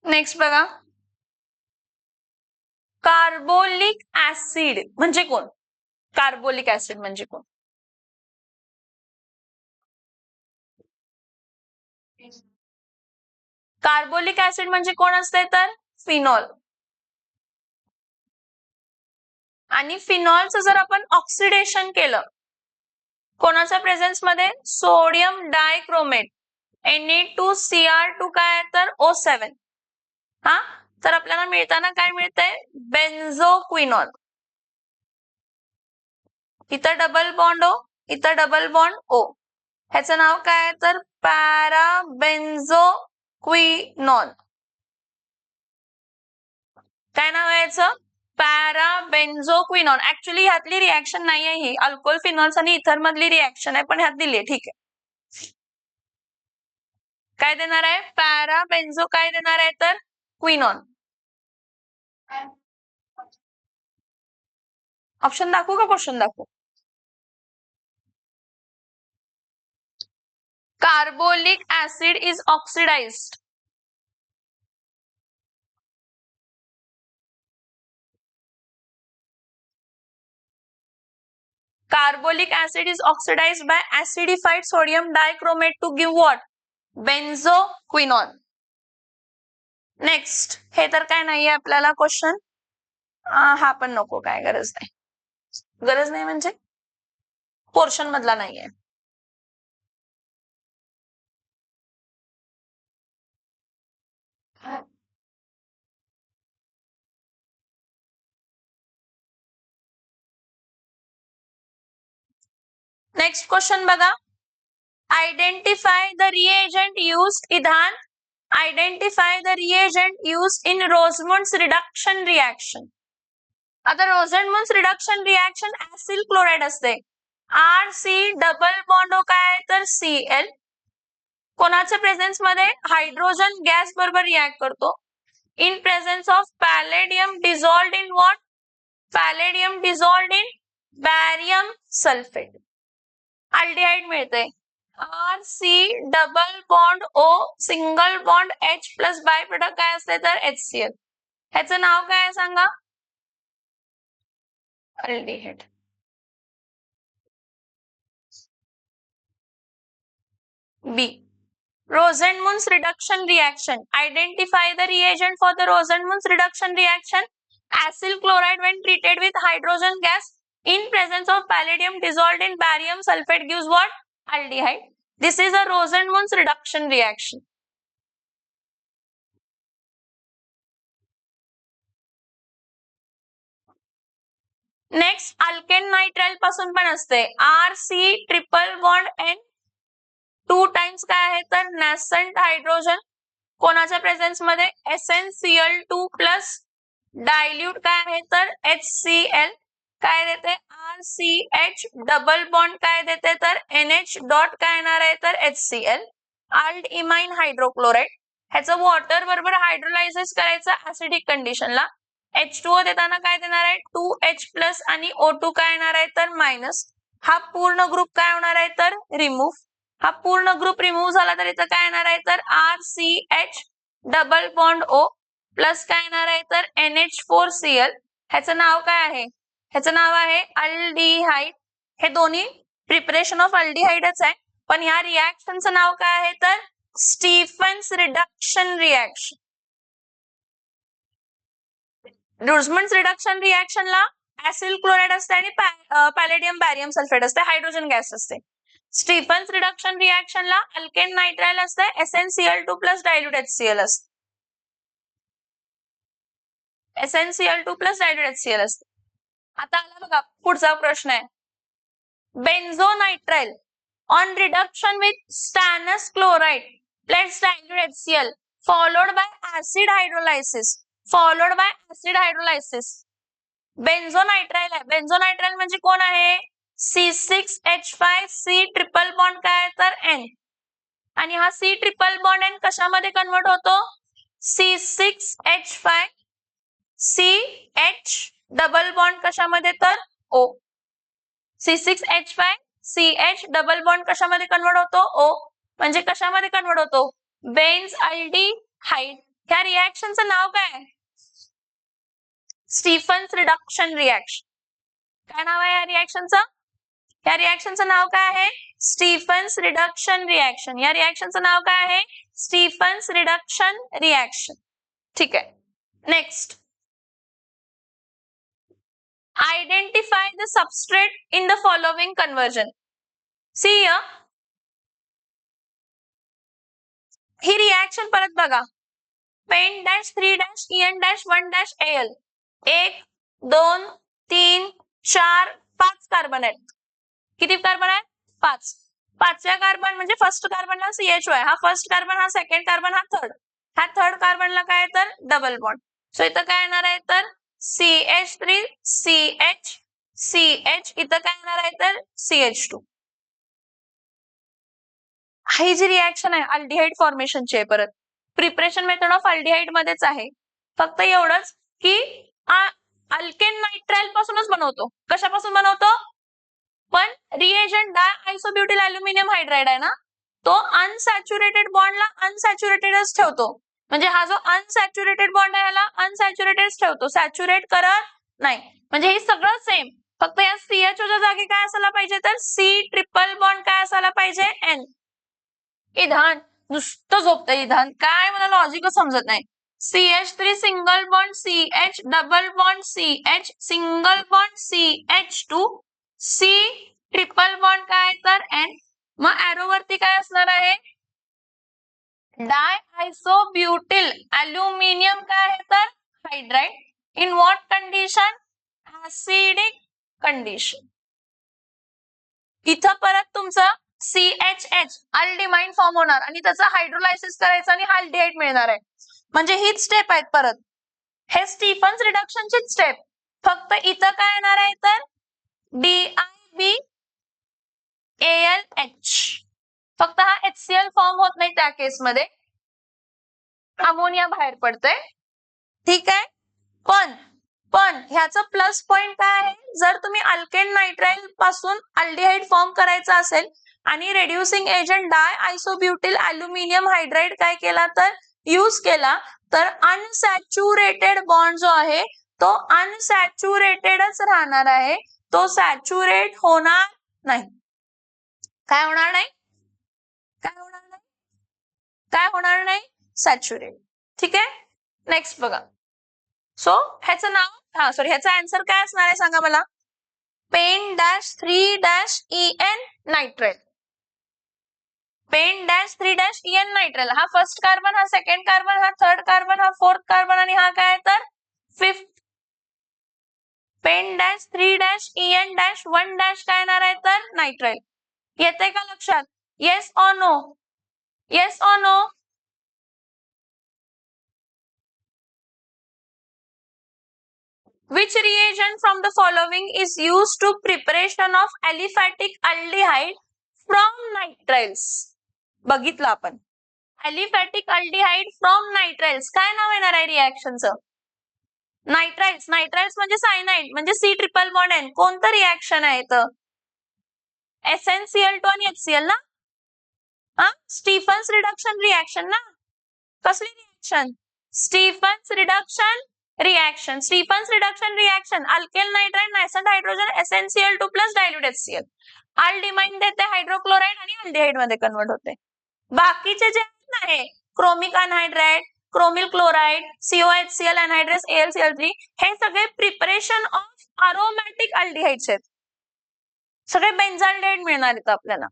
Next बघा, carbolic acid म्हणजे कोण? कार्बोलिक ऍसिड म्हणजे कोण? कार्बोलिक ऍसिड म्हणजे कोण असते तर फिनॉल. आणि फिनॉलचं जर आपण ऑक्सिडेशन केलं कोणाच्या प्रेझेन्स मध्ये, सोडियम डायक्रोमेट Na2Cr2 काय तर O7, हा, तर आपल्याला मिळताना काय मिळतंय, बेन्झोक्विनॉल. इथं डबल बॉन्ड O, इथं डबल बॉन्ड O, ह्याचं नाव काय तर पॅराबेन्झोक्विनॉल. काय नाव आहे याचं? पॅराबेन्झोक्विनॉल. ऍक्च्युली ह्यातली रिॲक्शन नाही आहे, ही अल्कोहोल फिनॉल्स आणि इथर मधली रिॲक्शन आहे, पण ह्यात दिली आहे. ठीक आहे, काय देणार आहे, पॅराबेन्झो काय देणार आहे तर क्विनॉल. ऑप्शन दाखवू का क्वेश्चन दाखवू? Carbolic acid is oxidised. Carbolic acid is oxidized by acidified sodium dichromate to give what? Benzoquinol. Next, हे तर काय नाहीये आपल्याला क्वेश्चन, हा पण नको, काय गरज नाही. गरज नाही म्हणजे पोर्शन मधला नाहीये. नेक्स्ट क्वेश्चन बघा, आयडेंटिफाय द रिएजंट युज्ड इथान. Identify the reagent used in Rosenmund's reduction reaction. आता Rosenmund's reduction reaction acyl chloride असते, RC डबल बॉन्ड काय तर Cl, कोणाच्या प्रेझेन्स मध्ये, हायड्रोजन गॅस बरोबर रिएक्ट करतो, in presence of palladium dissolved in what, palladium dissolved in barium sulphate. Aldehyde मिळते, RC double bond O single bond H plus by product काय असते तर HCl. ह्याचं नाव काय आहे सांगा? Aldehyde. B. Rosenmund's reduction reaction. Identify the reagent for the Rosenmund's reduction reaction. Acyl chloride when treated with hydrogen gas in presence of palladium dissolved in barium sulfate gives what? Aldehyde. This is a Rosenmund's reduction reaction. Next, alkane nitrile पासून पण असते, RC triple bond N 2 times काय आहे तर नॅसंट hydrogen, कोणाच्या presence मध्ये, SnCl2 plus dilute काय आहे तर HCl, काय देते RCH डबल बॉन्ड काय देते तर NH डॉट काय येणार आहे तर HCl. आल्ड इमाइन हायड्रोक्लोराइड, ह्याचं वॉटर बरोबर हायड्रोलायसिस करायचं ऍसिडिक कंडिशनला, H2O देताना काय देणार आहे 2H प्लस आणि O2 काय येणार आहे तर मायनस. हा पूर्ण ग्रुप काय होणार आहे तर रिमूव्ह. हा पूर्ण ग्रुप रिमूव्ह झाला तर इथं काय येणार आहे तर RCH double bond O plus काय येणार आहे तर NH4Cl. ह्याचं नाव काय आहे? ह्याचं नाव आहे अल्डिहाइड. हे दोन्ही प्रिपरेशन ऑफ अल्डिहाइडच आहे, पण ह्या रिएक्शनचं नाव काय आहे तर Stephen's reduction reaction. Rosenmund's reduction रिएक्शनला ऍसिल क्लोराइड असते आणि पॅलेडियम बॅरियम सल्फेट असते, हायड्रोजन गॅस असते. स्टीफन्स रिडक्शन रिएक्शनला अल्केन नायट्राइल असते, SnCl2 प्लस डायल्यूट HCl असते, SnCl2 प्लस डायल्यूट HCl असते. आता आला बघा पुढचा प्रश्न आहे, benzonitrile on reduction with stannous chloride plus dilute HCl followed by acid hydrolysis, followed by acid hydrolysis. Benzonitrile आहे, बेन्झोनायट्राइल म्हणजे कोण आहे, C6H5C ट्रिपल बॉन्ड काय तर N, आणि हा C ट्रिपल बॉन्ड N कशामध्ये कन्वर्ट होतो, C6H5CH डबल बॉन्ड कशामध्ये तर O. C6H5CH डबल बॉन्ड कशामध्ये कन्वर्ट होतो? O. म्हणजे कशामध्ये कन्वर्ट होतो? बेन्झाल्डिहाइड. ह्या रिएक्शनचं नाव काय? Stephen's reduction reaction. काय नाव आहे या रिएक्शनचं? या रिएक्शनचं नाव काय आहे? Stephen's reduction reaction. या रिएक्शनचं नाव काय आहे? Stephen's reduction reaction. ठीक आहे. Next, identify the substrate in the following conversion. See ही रिएक्शन परत बघा. Pent dash 3 dash EN dash 1 dash AL. 1 2 3 4 5 carbon आहेत. किती कार्बन आहेत? 5. पाचव्या कार्बन म्हणजे फर्स्ट कार्बनला CHO आहे. हा फर्स्ट कार्बन, हा सेकंड कार्बन, हा थर्ड. ह्या थर्ड कार्बनला काय तर डबल बॉन्ड. सो इथं काय येणार आहे तर CH3 CH CH. इथं काय येणार आहे तर CH2. ही जी रिएक्शन आहे अल्डिहाइड फॉर्मेशनची आहे. परत प्रिपरेशन मेथड ऑफ अल्डिहाइड मध्येच आहे. फक्त एवढंच की अल्केन नायट्राइल पासूनच बनवतो. कशापासून बनवतो? पण रिएजंट डायआयसोब्युटिल अल्युमिनियम हायड्राइड आहे ना, तो अनसॅच्युरेटेड बॉन्डला अनसॅच्युरेटेडच ठेवतो. म्हणजे हा जो अनसॅच्युरेटेड बॉन्ड आहे याला अनसॅच्युरेटेडच ठेवतो, सॅच्युरेट करत नाही. म्हणजे हे सगळं सेम, फक्त या CHOच्या जागी काय असायला पाहिजे तर C ट्रिपल बॉन्ड काय असायला पाहिजे? N. इधान नुसतं झोपतं इधान, काय मला लॉजिकच समजत नाही. CH3 single bond CH double bond CH single bond CH2 C triple bond काय तर N. मग एरो वरती काय असणार आहे? डायआयसोब्युटिल अल्युमिनियम काय आहे तर hydride. In what condition? Acidic condition. इथं परत तुमचं CHH अल्डिमाइन फॉर्म होणार आणि त्याचं हायड्रोलायसिस करायचं आणि अल्डिहाइड मिळणार आहे. म्हणजे हीच स्टेप आहेत. परत हे स्टीफन्स रिडक्शनची स्टेप. फक्त इथं काय येणार आहे तर DIBALH. फक्त हा HCl फॉर्म होत नाही त्या केसमध्ये, अमोनिया बाहेर पडतोय. ठीक आहे. पण ह्याचं प्लस पॉइंट काय आहे? जर तुम्ही अल्केन नायट्राइल पासून अल्डिहाइड फॉर्म करायचा असेल आणि रेड्युसिंग एजंट डायआयसोब्युटिल अल्युमिनियम हायड्राइड काय केला तर यूज केला, तर अनसॅच्युरेटेड बॉन्ड जो आहे तो अनसॅच्युरेटेडच राहणार आहे. तो सॅच्युरेट होणार नाही. काय होणार नाही? काय होणार नाही? काय होणार नाही? सॅच्युरेट. ठीक आहे. नेक्स्ट बघा. सो ह्याचं नाव, ह्याचा आन्सर काय असणार आहे सांगा मला? Pent dash 3 dash EN nitrile. Pent dash 3 dash EN nitrile. हा फर्स्ट कार्बन, हा सेकंड कार्बन, हा थर्ड कार्बन, हा फोर्थ कार्बन आणि हा काय तर fifth. Pent dash 3 dash EN dash 1 dash काय येणार आहे तर नायट्राइल. येते का लक्षात? Yes or no? Yes or no? Which reagent from the following is used to preparation of aliphatic aldehyde from nitriles? बघितलं आपण. aliphatic aldehyde from nitriles. काय नाव येणार आहे रिएक्शनचं? नायट्राइल्स. नायट्राइल्स म्हणजे सायनाइड, म्हणजे C ट्रिपल बॉन्ड N. कोणतं रिएक्शन आहे इथं? SnCl2 आणि HCl ना? स्टीफन्स रिडक्शन रिएक्शन ना? कसली reaction? Stephen's reduction reaction. Stephen's reduction reaction alkyl nitride nascent hydrogen SnCl2 plus dilute HCl. Aldimine देते हायड्रोक्लोराइड आणि अल्डिहाइड मध्ये कन्वर्ट होते. बाकीचे जे आहे chromic anhydride, chromyl chloride, COHCl anhydrase AlCl3 हे सगळे प्रिपरेशन ऑफ अरोमॅटिक अल्डिहाइड्स आहेत. सगळे बेन्झाल्डिहाइड मिळणार आहेत आपल्याला.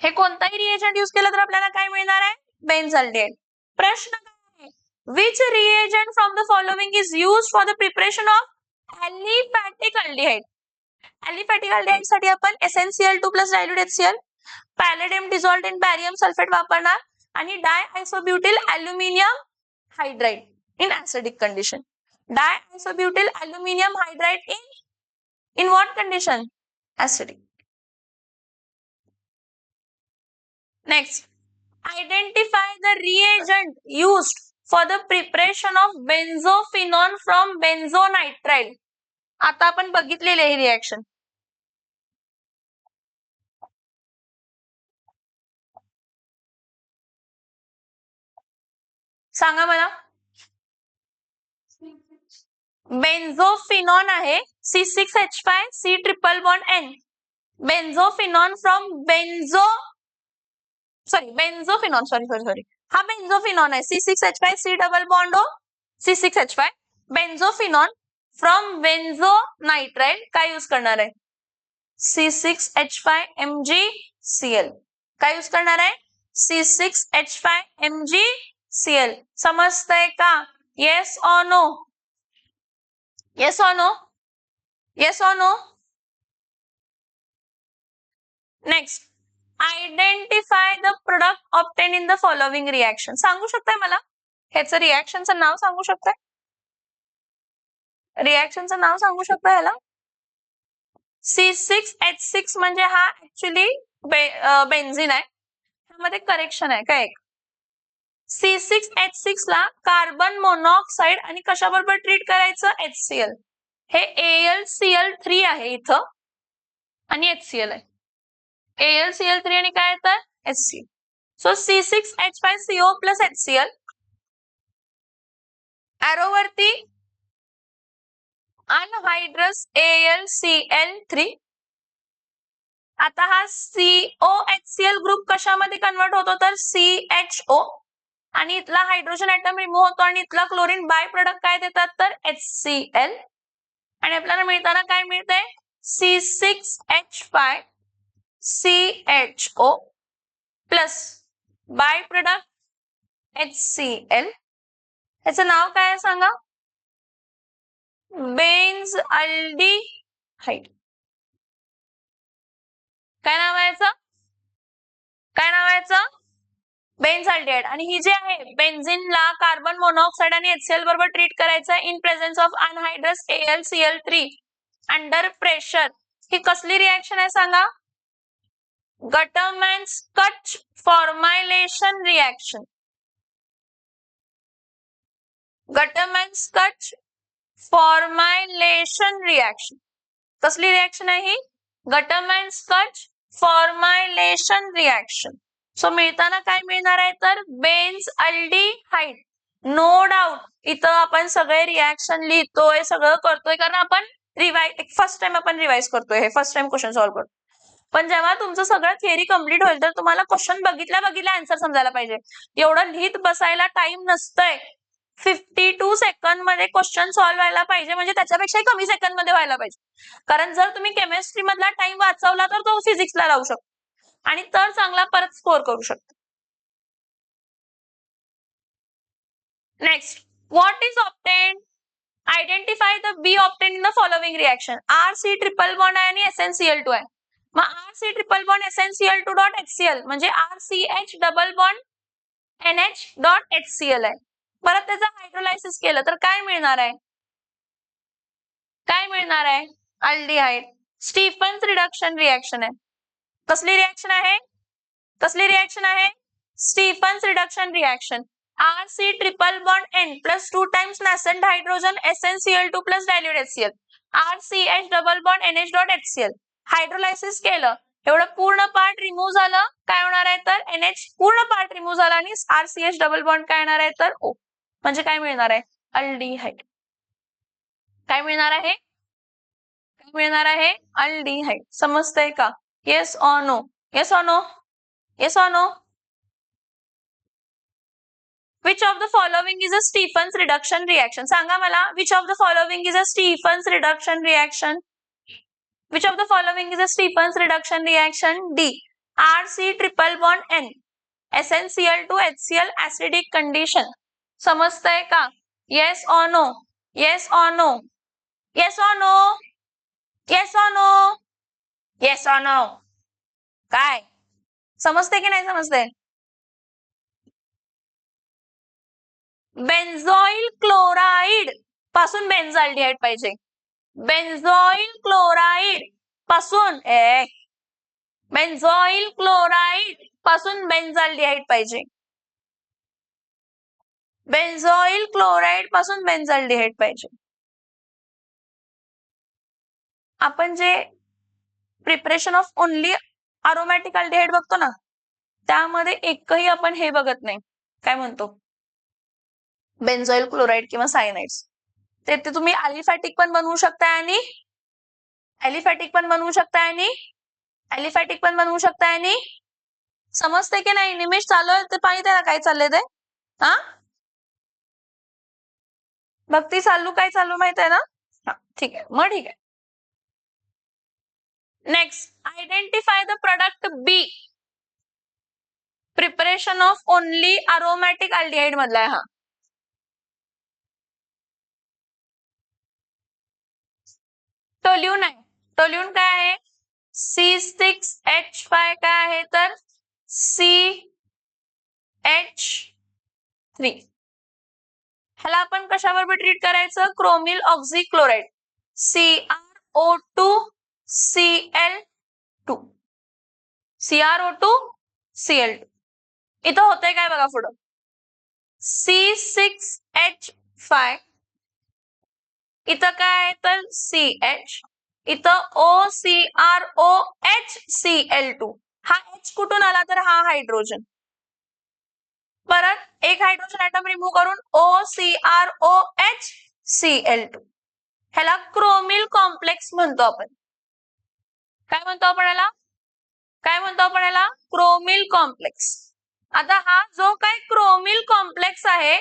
हे कोणताही रिएजंट यूज केलं तर आपल्याला काय मिळणार आहे? बेन्झाल्डिहाइड. प्रश्न काय आहे? Which reagent from the following is used for the preparation of aliphatic aldehyde? aliphatic aldehyde साठी आपण SnCl2 plus dilute HCl, palladium dissolved in barium sulfate वापरणार आणि diisobutyl aluminium hydride in acidic condition. Diisobutyl aluminium hydride in what condition? Acidic. Next, identify the reagent used for the preparation of benzophenone from benzonitrile. आता आपण बघितलेली आहे reaction. सांगा मला. बेन्झोफिनॉन आहे C6H5 C triple bond N. Benzophenone from benzophenone sorry हा benzophenone आहे C6H5 C double bond O C6H5. Benzophenone from benzonitrile काय यूज करणार आहे C6H5 MgCl. काय यूज करणार आहे C6H5 MgCl. समजतंय का? Yes or no? Yes or no? Yes or no? Next, identify the product obtain in the following reaction. सांगू शकताय मला ह्याचं रिएक्शनचं नाव सांगू शकताय? रिएक्शनचं नाव सांगू शकताय ह्याला? C6H6 म्हणजे हा ऍक्च्युली बेन्झिन आहे. ह्यामध्ये करेक्शन आहे काय? C6H6 ला कार्बन मोनॉक्साइड आणि कशाबरोबर ट्रीट करायचं HCl. हे AlCl3 आहे इथं आणि HCl आहे. AlCl3 आणि काय येतं HCl. So C6H5CO plus HCl. Arrow वरती अनहाइड्रस AlCl3. आता हा COHCl ग्रुप कशामध्ये कन्वर्ट होतो तर CHO आणि इथला हायड्रोजन ऍटम रिमूव्ह होतो आणि इथला क्लोरीन बाय प्रोडक्ट काय देतात तर HCl. आणि आपल्याला मिळताना काय मिळतंय C6H5 CHO plus by product HCl. ह्याचं नाव काय आहे सांगा? बेन्झल्डिहाइड. काय नाव आहे याचं? काय नाव आहे याचं? बेन्झल्डिहाइड. आणि ही जी आहे बेन्झिनला कार्बन मोनॉक्साइड आणि HCl बरोबर ट्रीट करायचं in presence of anhydrous AlCl3 under pressure. ही कसली रिएक्शन आहे सांगा? Gattermann Koch formylation reaction. Gattermann Koch formylation reaction. कसली रिएक्शन आहे ही? गटरमॅन-स्कच फॉर्मायलेशन रिएक्शन. सो मिळताना काय मिळणार आहे तर बेन्झल्डिहाइड. नो डाऊट इथं आपण सगळे रिएक्शन लिहितोय, सगळं करतोय कारण आपण फर्स्ट टाइम आपण रिवाइज करतोय, हे फर्स्ट टाइम क्वेश्चन सॉल्व्ह करतो. पण जेव्हा तुमचं सगळं थिअरी कंप्लीट होईल तर तुम्हाला क्वेश्चन बघितल्या आन्सर समजायला पाहिजे. एवढं लिहित बसायला टाइम नसतंय. 52 सेकंड मध्ये क्वेश्चन सॉल्व्ह व्हायला पाहिजे, म्हणजे त्याच्यापेक्षा कमी सेकंड मध्ये व्हायला पाहिजे. कारण जर तुम्ही केमिस्ट्री मधला टाइम वाचवला तर तो फिजिक्सला लावू शकतो आणि तर चांगला परत स्कोर करू शकतो. Next, what is obtained? Identify the B obtained in the following reaction. RC triple bond आहे आणि SnCl2 आहे. मग RC triple bond SnCl2 dot HCl म्हणजे RCH double bond NH dot HCl आहे. परत त्याचं हायड्रोलायसिस केलं तर काय मिळणार आहे? काय मिळणार आहे? अल्डिहाइड. स्टीफन्स रिडक्शन रिएक्शन आहे. कसली रिएक्शन आहे? कसली रिएक्शन आहे? Stephen's reduction reaction. RC triple bond N plus 2 times nascent hydrogen SnCl2 plus dilute HCl. RCH double bond NH dot HCl. Hydrolysis केलं, एवढं पूर्ण पार्ट रिमूव्ह झालं, काय होणार आहे तर NH पूर्ण पार्ट रिमूव्ह झाला आणि RCH डबल बॉन्ड काय येणार आहे तर O. म्हणजे काय मिळणार आहे? अल्डिहाइड. काय मिळणार आहे? काय मिळणार आहे? अल्डिहाइड. समजतंय का? Yes or no? Yes or no? Yes or no? Which of the following is a Stephens reduction reaction? सांगा मला, which of the following is a Stephens reduction reaction? Which of the following is a Stephens reduction reaction? D. RC triple bond N. SnCl2 HCl acidic condition. समजतंय का? Yes or no? Yes or no? Yes or no? Yes or no? Yes or no? काय? समजते की नाही समजते? Benzoyl chloride पासून बेन्झाल्डिहाइड पाहिजे. Benzoyl chloride पासून बेन्झॉइल क्लोराइड पासून बेन्झाल्डिहाइड पाहिजे. बेन्झॉइल क्लोराइड पासून बेन्झाल्डिहाइड पाहिजे. आपण जे preparation of only aromatic aldehyde बघतो ना, त्यामध्ये एकही आपण हे बघत नाही, काय म्हणतो बेन्झॉइल क्लोराईड किंवा सायनाइड्स. ते तुम्ही अलिफॅटिक पण बनवू शकताय आणि अलिफॅटिक पण बनवू शकताय आणि अलिफॅटिक पण बनवू शकताय आणि समजते की नाही? निमेश चालू आहे ते पाहिजे ना काय चाललंय ते. हा भक्ती चालू काय चालू माहित आहे ना? हा ठीक आहे, मग ठीक आहे. Next, identify the product B. Preparation of only aromatic aldehyde मधला आहे हा. टोल्यून आहे. टोल्यून काय आहे? C6H5 काय आहे तर CH3. ह्याला आपण कशाबरोबर ट्रीट करायचं? Chromyl ऑक्झिक्लोराइड CrO2Cl2. CrO2Cl2. इथं होतंय काय बघा पुढं. C6H5 इथं काय आहे तर CH, इथं OCrOHCl2. हा H कुठून आला तर हा हायड्रोजन. परत एक हायड्रोजन ऍटम रिमूव्ह करून OCrOHCl2. ह्याला क्रोमिल कॉम्प्लेक्स म्हणतो आपण. काय म्हणतो आपण ह्याला? काय म्हणतो आपण ह्याला? Chromyl complex. आता हा जो काय क्रोमिल कॉम्प्लेक्स आहे,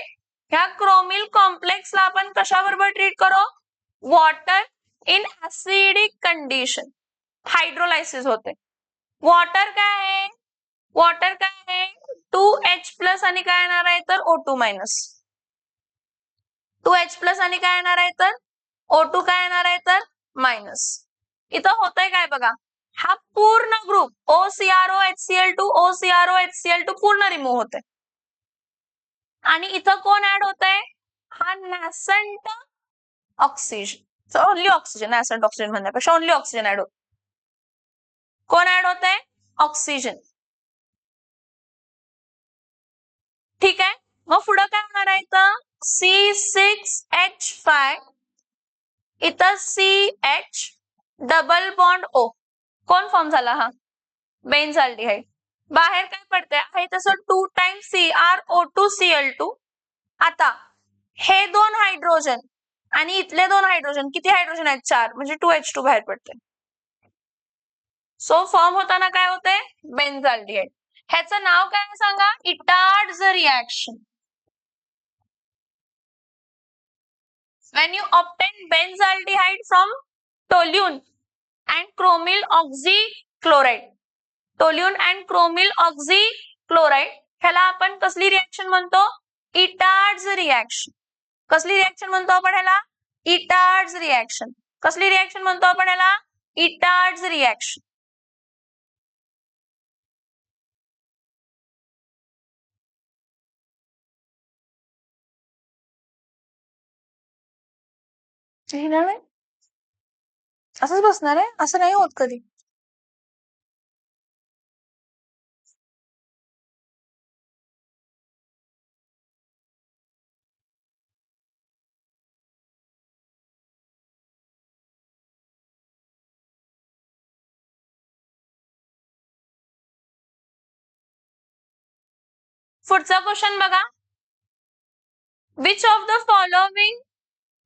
ह्या क्रोमिल कॉम्प्लेक्सला आपण कशाबरोबर ट्रीट करू? Water in acidic condition. Hydrolysis होते. वॉटर काय आहे? वॉटर काय आहे? 2H+ आणि काय येणार आहे तर O2 मायनस. 2H+ आणि काय येणार आहे तर O2 काय येणार आहे तर मायनस. इथं होतंय काय बघा, हा पूर्ण ग्रुप OCrOHCl2 OCrOHCl2 पूर्ण रिमूव्ह होते. आणि इथं कोण ऍड होतंय? हा नॅसंट ऑक्सिजन. ओनली ऑक्सिजन, नॅसंट ऑक्सिजन म्हणण्यापेक्षा ओनली ऑक्सिजन ऍड होत. कोण ऍड होतंय? ऑक्सिजन. ठीक आहे, मग पुढं काय होणार आहे इथं? C6H5 इथं CH डबल बॉन्ड O. कोण फॉर्म झाला? हा बेन्झाल्डिहाइड. बाहेर काय पडतंय? आहे तसं 2 टाइम्स CrO2Cl2. आता हे 2 हायड्रोजन आणि इथले 2 हायड्रोजन, किती हायड्रोजन आहेत? 4, म्हणजे 2H2 बाहेर पडते. सो फॉर्म होताना काय होते? बेन्झाल्डिहाइड. ह्याचं नाव काय सांगा? इटार्ड्स reaction. When you obtain benzaldehyde from toluene and chromyl oxychloride, toluene and chromyl oxychloride, ह्याला आपण कसली रिएक्शन म्हणतो? इटार्ड्स रिएक्शन. कसली रिएक्शन म्हणतो आपण ह्याला? इटार्ड्स रिएक्शन. कसली रिएक्शन म्हणतो आपण ह्याला? इटार्ड्स रिएक्शन. असंच बसणार आहे? असं नाही होत कधी. पुढचा क्वेश्चन बघा. Which of the following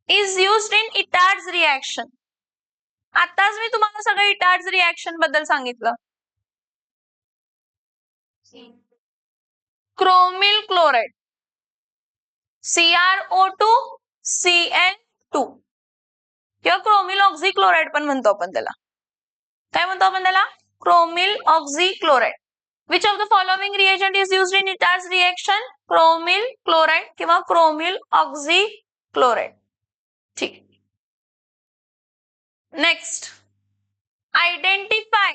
is used in Etard's reaction? आताच मी तुम्हाला सगळं इटार्ड्स रिएक्शन बद्दल सांगितलं. क्रोमिल क्लोराइड CrO2Cl2 किंवा क्रोमिल ऑक्झिक्लोराइड पण म्हणतो आपण त्याला. काय म्हणतो आपण त्याला? Chromyl oxychloride. Which of the following reagent is used in Etard's reaction? Chromyl chloride किंवा क्रोमिल ऑक्झिक्लोराइड. ठीक. नेक्स्ट, आयडेंटिफाय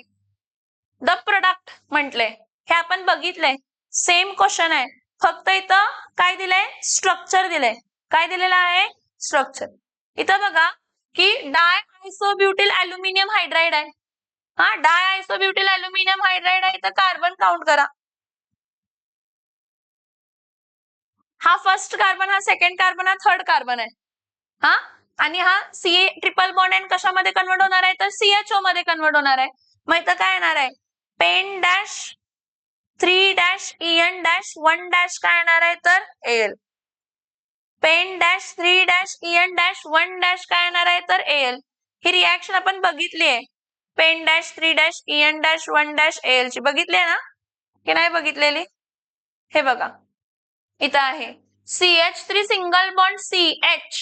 द प्रोडक्ट म्हटले. हे आपण बघितलंय. सेम क्वेश्चन आहे, फक्त इथं काय दिलंय? स्ट्रक्चर दिलंय. काय दिलेलं आहे? स्ट्रक्चर. इथं बघा की डाय आयसोब्युटिल अल्युमिनियम हायड्राइड आहे. हा डाय आयसोब्युटिल अल्युमिनियम हायड्राइड आहे. इथं कार्बन काउंट करा. हा फर्स्ट कार्बन, हा सेकंड कार्बन, हा थर्ड कार्बन आहे. हा आणि हा सी ट्रिपल बॉन्ड एन कशामध्ये कन्वर्ट होणार आहे तर CHO मध्ये कन्वर्ट होणार आहे. मग इथं काय येणार आहे? Pen dash 3 dash EN dash 1 dash काय येणार आहे तर AL. Pen dash 3 dash EN dash 1 dash काय येणार आहे तर AL. ही रिॲक्शन आपण बघितली आहे. Pen dash 3 dash EN dash 1 dash AL ची बघितली आहे ना की नाही बघितलेली? हे बघा इथं आहे CH3 single bond CH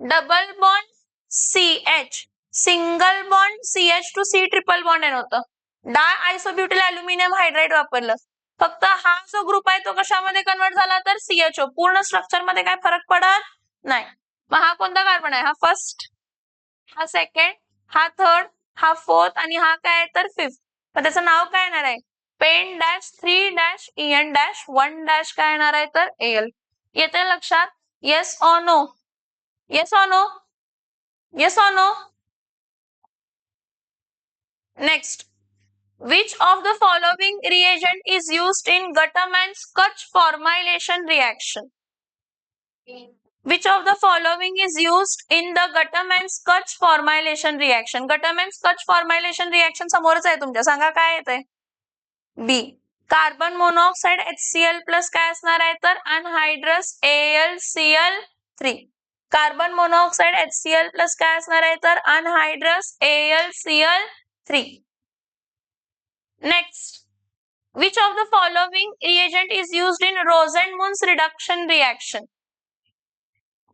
double bond CH single bond CH2C triple bond होतं. डाय आयसोब्युटिल अल्युमिनियम हायड्राइड वापरलं. फक्त हा जो ग्रुप आहे तो कशामध्ये कन्वर्ट झाला तर CHO. पूर्ण स्ट्रक्चर मध्ये काय फरक पडत नाही. मग हा कोणता कार्बन आहे? हा फर्स्ट, हा सेकंड, हा थर्ड, हा फोर्थ आणि हा काय आहे तर फिफ्थ. तर त्याचं नाव काय येणार आहे? Pen dash 3 dash EN dash 1 dash काय येणार आहे तर AL. येते लक्षात? Yes or no? Yes or no? Yes or no? Next, which of the following reagent is used in Gutterman's-Kutch formylation reaction? Which of the following is used in the Gutterman's-Kutch formylation reaction? Gutterman's-Kutch formylation reaction समोरच आहे तुमच्या. सांगा काय येतंय? B. Carbon monoxide HCl plus काय असणार आहे तर अनहायड्रस AlCl3. Carbon monoxide HCl plus काय असणार आहे तर अनहायड्रस AlCl3. Next, which of the following reagent is used in Rosenmund's reduction reaction?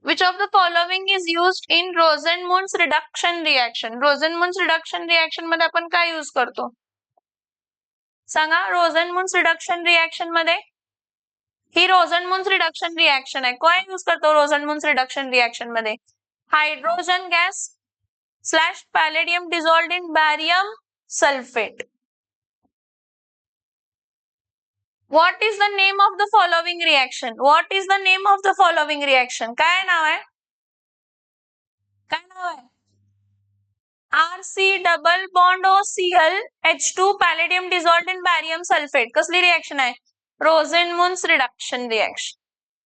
Which of the following is used in Rosenmund's reduction reaction? Rosenmund's reduction reaction मध्ये आपण काय use करतो? सांगा. Rosenmund's reduction reaction मध्ये ही Rosenmund's reduction reaction आहे. काय use करतो Rosenmund's reduction reaction मध्ये? Hydrogen gas slash palladium dissolved in barium sulphate. What is the name of the following reaction? What is the name of the following reaction? काय नाव आहे? काय नाव आहे? RC double bond OCl H2 palladium dissolved in barium sulphate. कसली reaction आहे? Rosenmund's reduction reaction.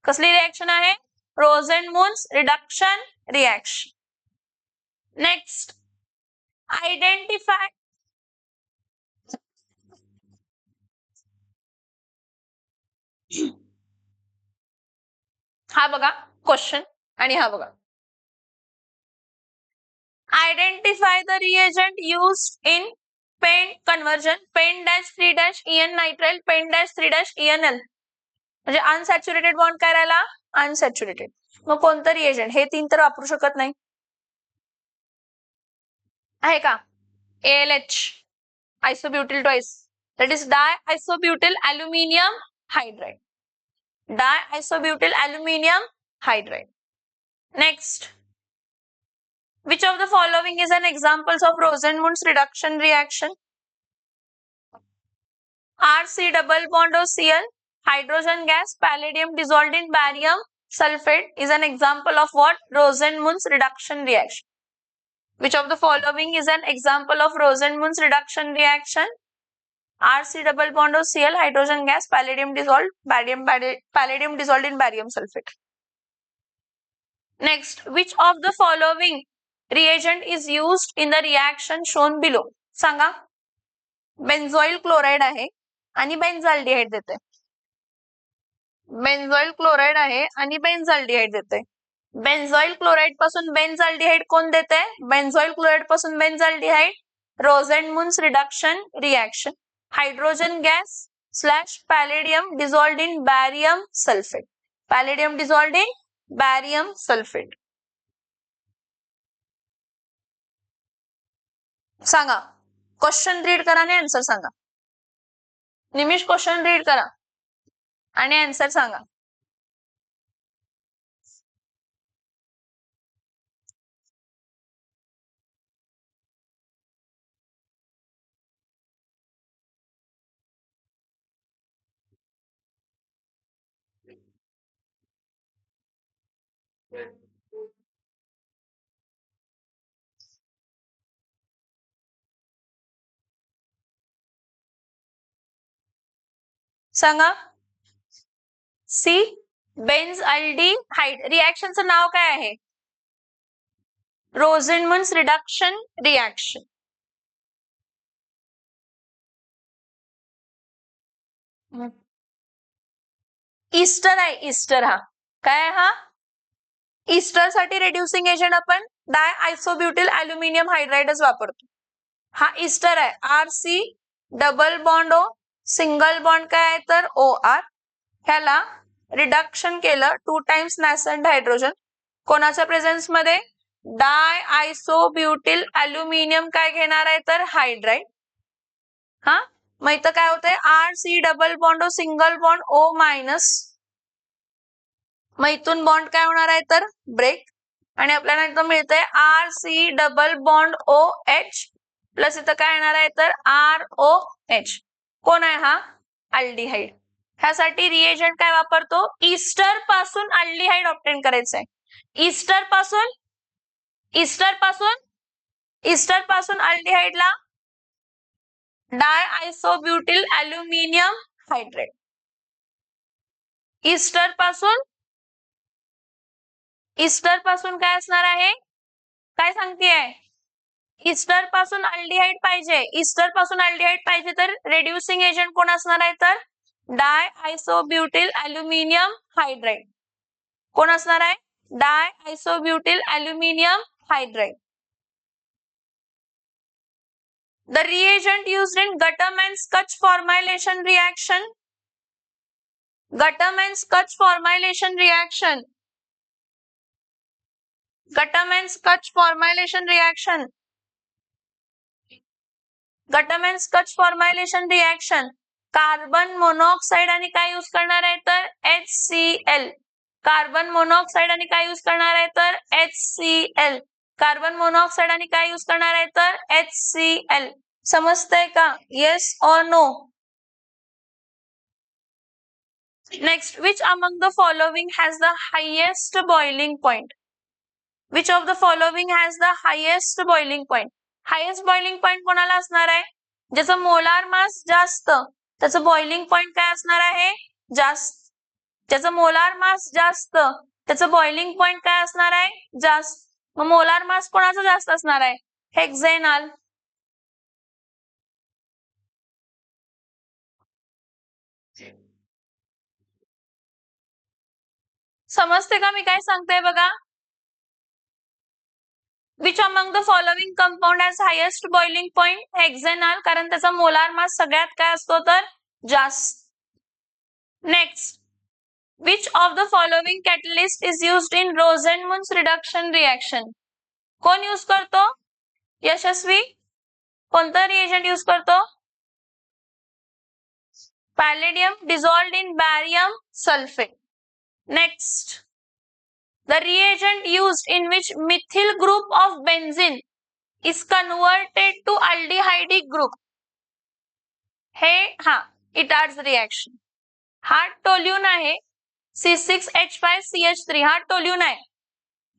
कसली reaction आहे? Rosenmund's reduction reaction. Next, identify हा बघा क्वेश्चन आणि हा बघा identify the reagent used in paint conversion paint dash 3 dash EN nitrile paint dash 3 dash ENL. म्हणजे अनसॅच्युरेटेड बॉन्ड काय राहिला? अनसॅच्युरेटेड. मग कोणतं रिएजंट? हे तीन तर वापरू शकत नाही आहे का? ALH isobutyl twice, that is diisobutyl aluminium hydride. Diisobutyl aluminium hydride. Next, which of the following is an examples of Rosenmund's reduction reaction? RC double bond OCl, hydrogen gas, palladium dissolved in barium sulfate is an example of what? Rosenmund's reduction reaction. Which of the following is an example of Rosenmund's reduction reaction? RC double bond OCl, hydrogen gas, palladium dissolved in barium sulfate. Next, which of the following reagent is used in the reaction shown below? सांगा. Benzoyl chloride आहे आणि बेन्झाल्डिहाइड देते. Benzoyl chloride आहे आणि बेन्झाल्डिहाइड देते. Benzoyl chloride पासून बेन्झाल्डिहाइड कोण देते? बेन्झॉइल क्लोराइड पासून benzaldehyde Rosenmund's reduction reaction. Hydrogen gas slash palladium dissolved in barium sulphate. Palladium dissolved in barium sulphate. सांगा. क्वेश्चन रीड करा आणि आन्सर सांगा. निमिष क्वेश्चन रीड करा आणि आन्सर सांगा. सांगा. सी बेन्झाल्डिहाइड रिएक्शनचं नाव काय आहे? रोझेनमुन्स रिडक्शन रिएक्शन. ईस्टर आहे. ईस्टर हा काय हा? इस्टर साठी रेड्युसिंग एजंट आपण डाय आयसोब्युटिल अल्युमिनियम हायड्राइडच वापरतो. हा इस्टर आहे. RC double bond O, single bond काय आहे तर OR. ह्याला रिडक्शन केलं 2 टाइम्स नॅसंट हायड्रोजन. कोणाच्या प्रेझेन्स मध्ये? डाय आयसोब्युटिल अल्युमिनियम काय घेणार आहे तर हायड्राइड. हा मग इथं काय होतंय? RC double bond O, single bond O-. मग इथून बॉन्ड काय होणार आहे तर ब्रेक. आणि आपल्याला इथं मिळतंय RC double bond OH plus इथं काय येणार आहे तर ROH. कोण आहे हा? अल्डिहाइड. ह्यासाठी रिएजंट काय वापरतो? इस्टर पासून अल्डिहाइड ऑब्टेन करायचंय. इस्टर पासून अल्डिहाइडला डाय आयसोब्युटिल अल्युमिनियम हायड्रेट. इस्टर पासून काय असणार आहे? काय सांगतेय? इस्टर पासून अल्डिहाइड पाहिजे तर रेड्युसिंग एजंट कोण असणार आहे तर डाय आयसोब्युटिल अल्युमिनियम हायड्राइड. कोण असणार आहे? Diisobutyl aluminium hydride. The reagent used in Guttam and Scotch formylation reaction. Guttam and Scotch formylation reaction. Guttam and Scotch formylation reaction. Guttam and Scotch formylation reaction. Carbon monoxide आणि काय use करणार आहे तर HCl. Carbon monoxide आणि काय use करणार आहे तर HCl. कार्बन मोनॉक्साइड आणि काय यूज करणार आहे तर HCl. समजतंय का? Yes or no? Next, which among the following has the highest boiling point? Which of the following has the highest boiling point? Highest boiling point कोणाला असणार आहे? ज्याचं मोलार मास जास्त त्याचं बॉइलिंग पॉइंट काय असणार आहे? जास्त. ज्याचं मोलार मास जास्त त्याचं बॉइलिंग पॉइंट काय असणार आहे? जास्त. मग मोलार मास कोणाचा जास्त असणार आहे? हेक्झेनॉल. समजते का मी काय सांगते बघा? Which among the following compound has highest boiling point? हेक्झेनॉल, कारण त्याचा मोलार मास सगळ्यात काय असतो तर जास्त. Next, which of the following catalyst is used in Rosenmund's reduction reaction? कोण यूज करतो? यशस्वी. कोणता रिएजंट यूज करतो? Palladium dissolved in barium sulfate. Next, the reagent used in which methyl group of benzene is converted to aldehydic group. Etard's reaction. हा toluene आहे. C6H5CH3 हा toluene आहे.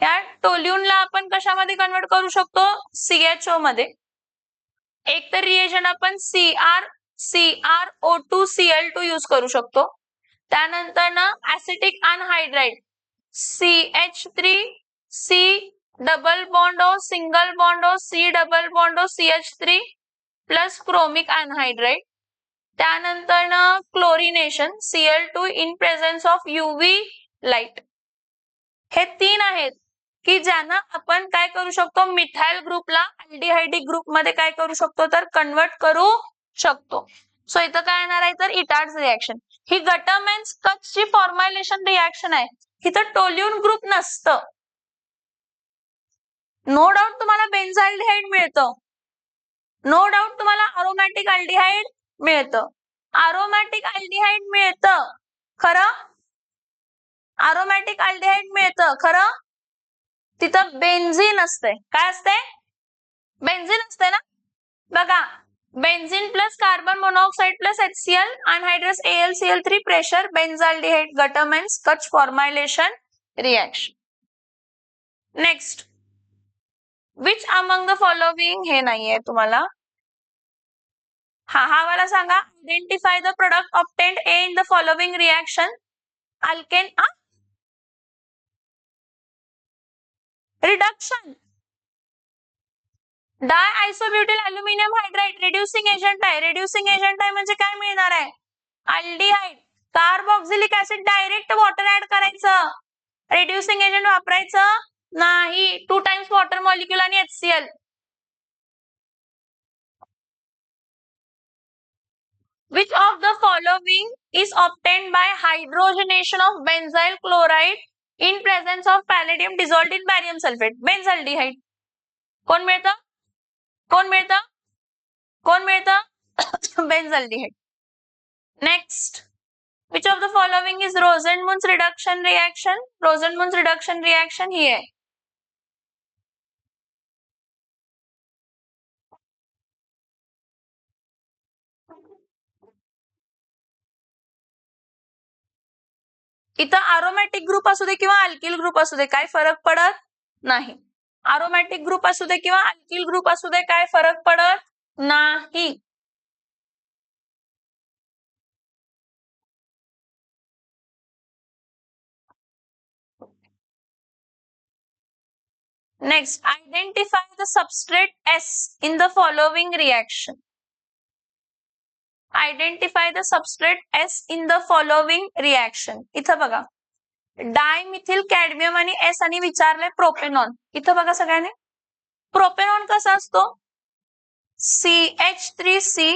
या टोल्यूनला आपण कशामध्ये कन्वर्ट करू शकतो? CHO मध्ये. एक तर रिएजंट आपण CrO2Cl2 यूज करू शकतो. त्यानंतर ना acetic anhydride CH3C double bond O, single bond O, C double bond O, CH3 plus chromic anhydride. त्यानंतर ना chlorination Cl2 in presence of UV light. हे 3 आहेत की ज्यांना आपण काय करू शकतो? मिथाइल ग्रुपला अल्डिहाइडिक ग्रुप मध्ये काय करू शकतो तर कन्वर्ट करू शकतो. सो इथं काय येणार आहे तर इटार्ड्स रिएक्शन. ही गटम अँड स्कचची फॉर्म्युलेशन रिएक्शन आहे. इथं टोल्यून ग्रुप नसतं. नो डाऊट तुम्हाला बेन्झाल्डिहाइड मिळतं. नो डाऊट तुम्हाला अरोमॅटिक अल्डिहाइड मिळतं. अरोमॅटिक अल्डिहाइड मिळतं खरं. अरोमॅटिक अल्डिहाइड मिळतं खरं. तिथं बेन्झीन असते. काय असते? बेन्झीन असते ना. बघा, benzene plus carbon monoxide plus HCl anhydrous AlCl3 pressure benzaldehyde Gattermann and Koch formulation reaction. Next, which among the following हे नाहीये तुम्हाला. हा वाला सांगा. Identify the product obtained in the following reaction. Alkane reduction. Diisobutyl aluminium hydride reducing agent आहे. Reducing agent आहे म्हणजे काय मिळणार आहे? Aldehyde. Carboxylic acid direct water add करायचं. रिड्युसिंग एजंट वापरायचं नाही. 2 टाइम्स वॉटर मॉलिक्यूल आणि HCl. Which of the following is obtained by hydrogenation of benzyl chloride in presence of palladium dissolved in barium sulfate? Benzaldehyde. कोण मिळतं? कोण मिळतं? कोण मिळतं? Benzaldehyde. Next, which of the following is Rosenmund's reduction reaction? Rosenmund's reduction reaction ही आहे. इथं aromatic group असू दे किंवा अल्किल ग्रुप असू दे काय फरक पडत नाही. अरोमॅटिक ग्रुप असू दे किंवा अल्किल ग्रुप असू दे काय फरक पडत नाही. Next, identify the substrate S in the following reaction. Identify the substrate S in the following reaction. इथं बघा, डायमिथिल कॅडमियम आणि एस आणि विचारले प्रोपेनॉन. इथं बघा सगळ्यांनी, प्रोपेनॉन कसा असतो? CH3C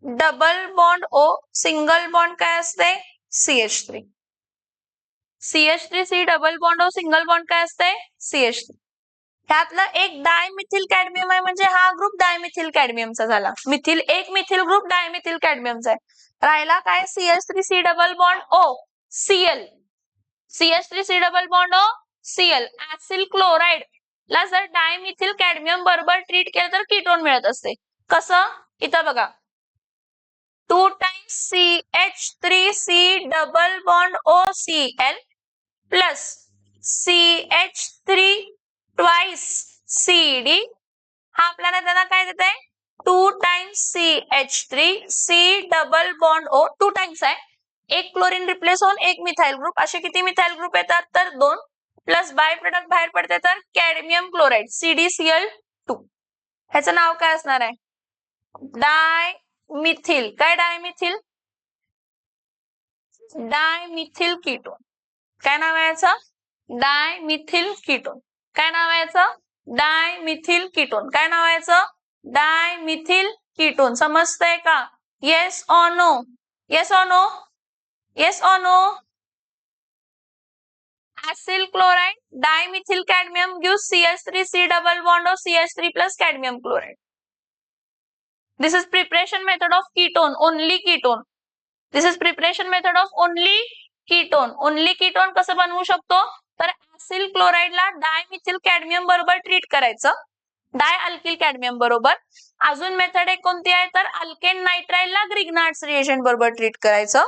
double bond O single bond काय असते? CH3. CH3C double bond O single bond काय असते? CH3. त्यातला एक डायमिथिल कॅडमियम आहे म्हणजे हा ग्रुप डायमिथिल कॅडमियमचा झाला. मिथिल एक मिथिल ग्रुप डायमिथिल कॅडमियमचा आहे. राहिला काय? CH3C double bond O Cl. CH3C double bond O Cl. Acyl chloride ला जर डायमिथिल कॅडमियम बरोबर ट्रीट केलं तर कीटोन मिळत असते. कसं? इथं बघा, 2 times CH3C double bond OCl plus CH3 twice CD हा आपल्याला त्यांना काय देते? 2 times CH3C double bond O 2 times आहे. एक क्लोरीन रिप्लेस होऊन एक मिथाइल ग्रुप. असे किती मिथाइल ग्रुप येतात? तर 2. प्लस बाय प्रोडक्ट बाहेर पडते तर कॅडमियम क्लोराइड CdCl2. ह्याचं नाव काय असणार आहे? डायमिथिल. काय डायमिथिल? Dimethyl ketone. काय नाव आहे याचं? Dimethyl ketone. काय नाव आहे याचं? Dimethyl ketone. काय नाव आहे याचं? Dimethyl ketone. समजतंय का? Yes or no? Yes or no? Yes or no? Acyl chloride, dimethyl cadmium gives CH3C double bond of CH3 plus cadmium chloride. This is preparation method of ketone, only ketone. This is preparation method of only ketone. Only ketone कसं बनवू शकतो? तर acyl chloride ला dimethyl cadmium बरोबर treat करायचं, डाय alkyl cadmium बरोबर. अजून method एक कोणती आहे? तर अल्केन नायट्राइल ला ग्रिग्नार्ड्स रिएजंट बरोबर ट्रीट करायचं.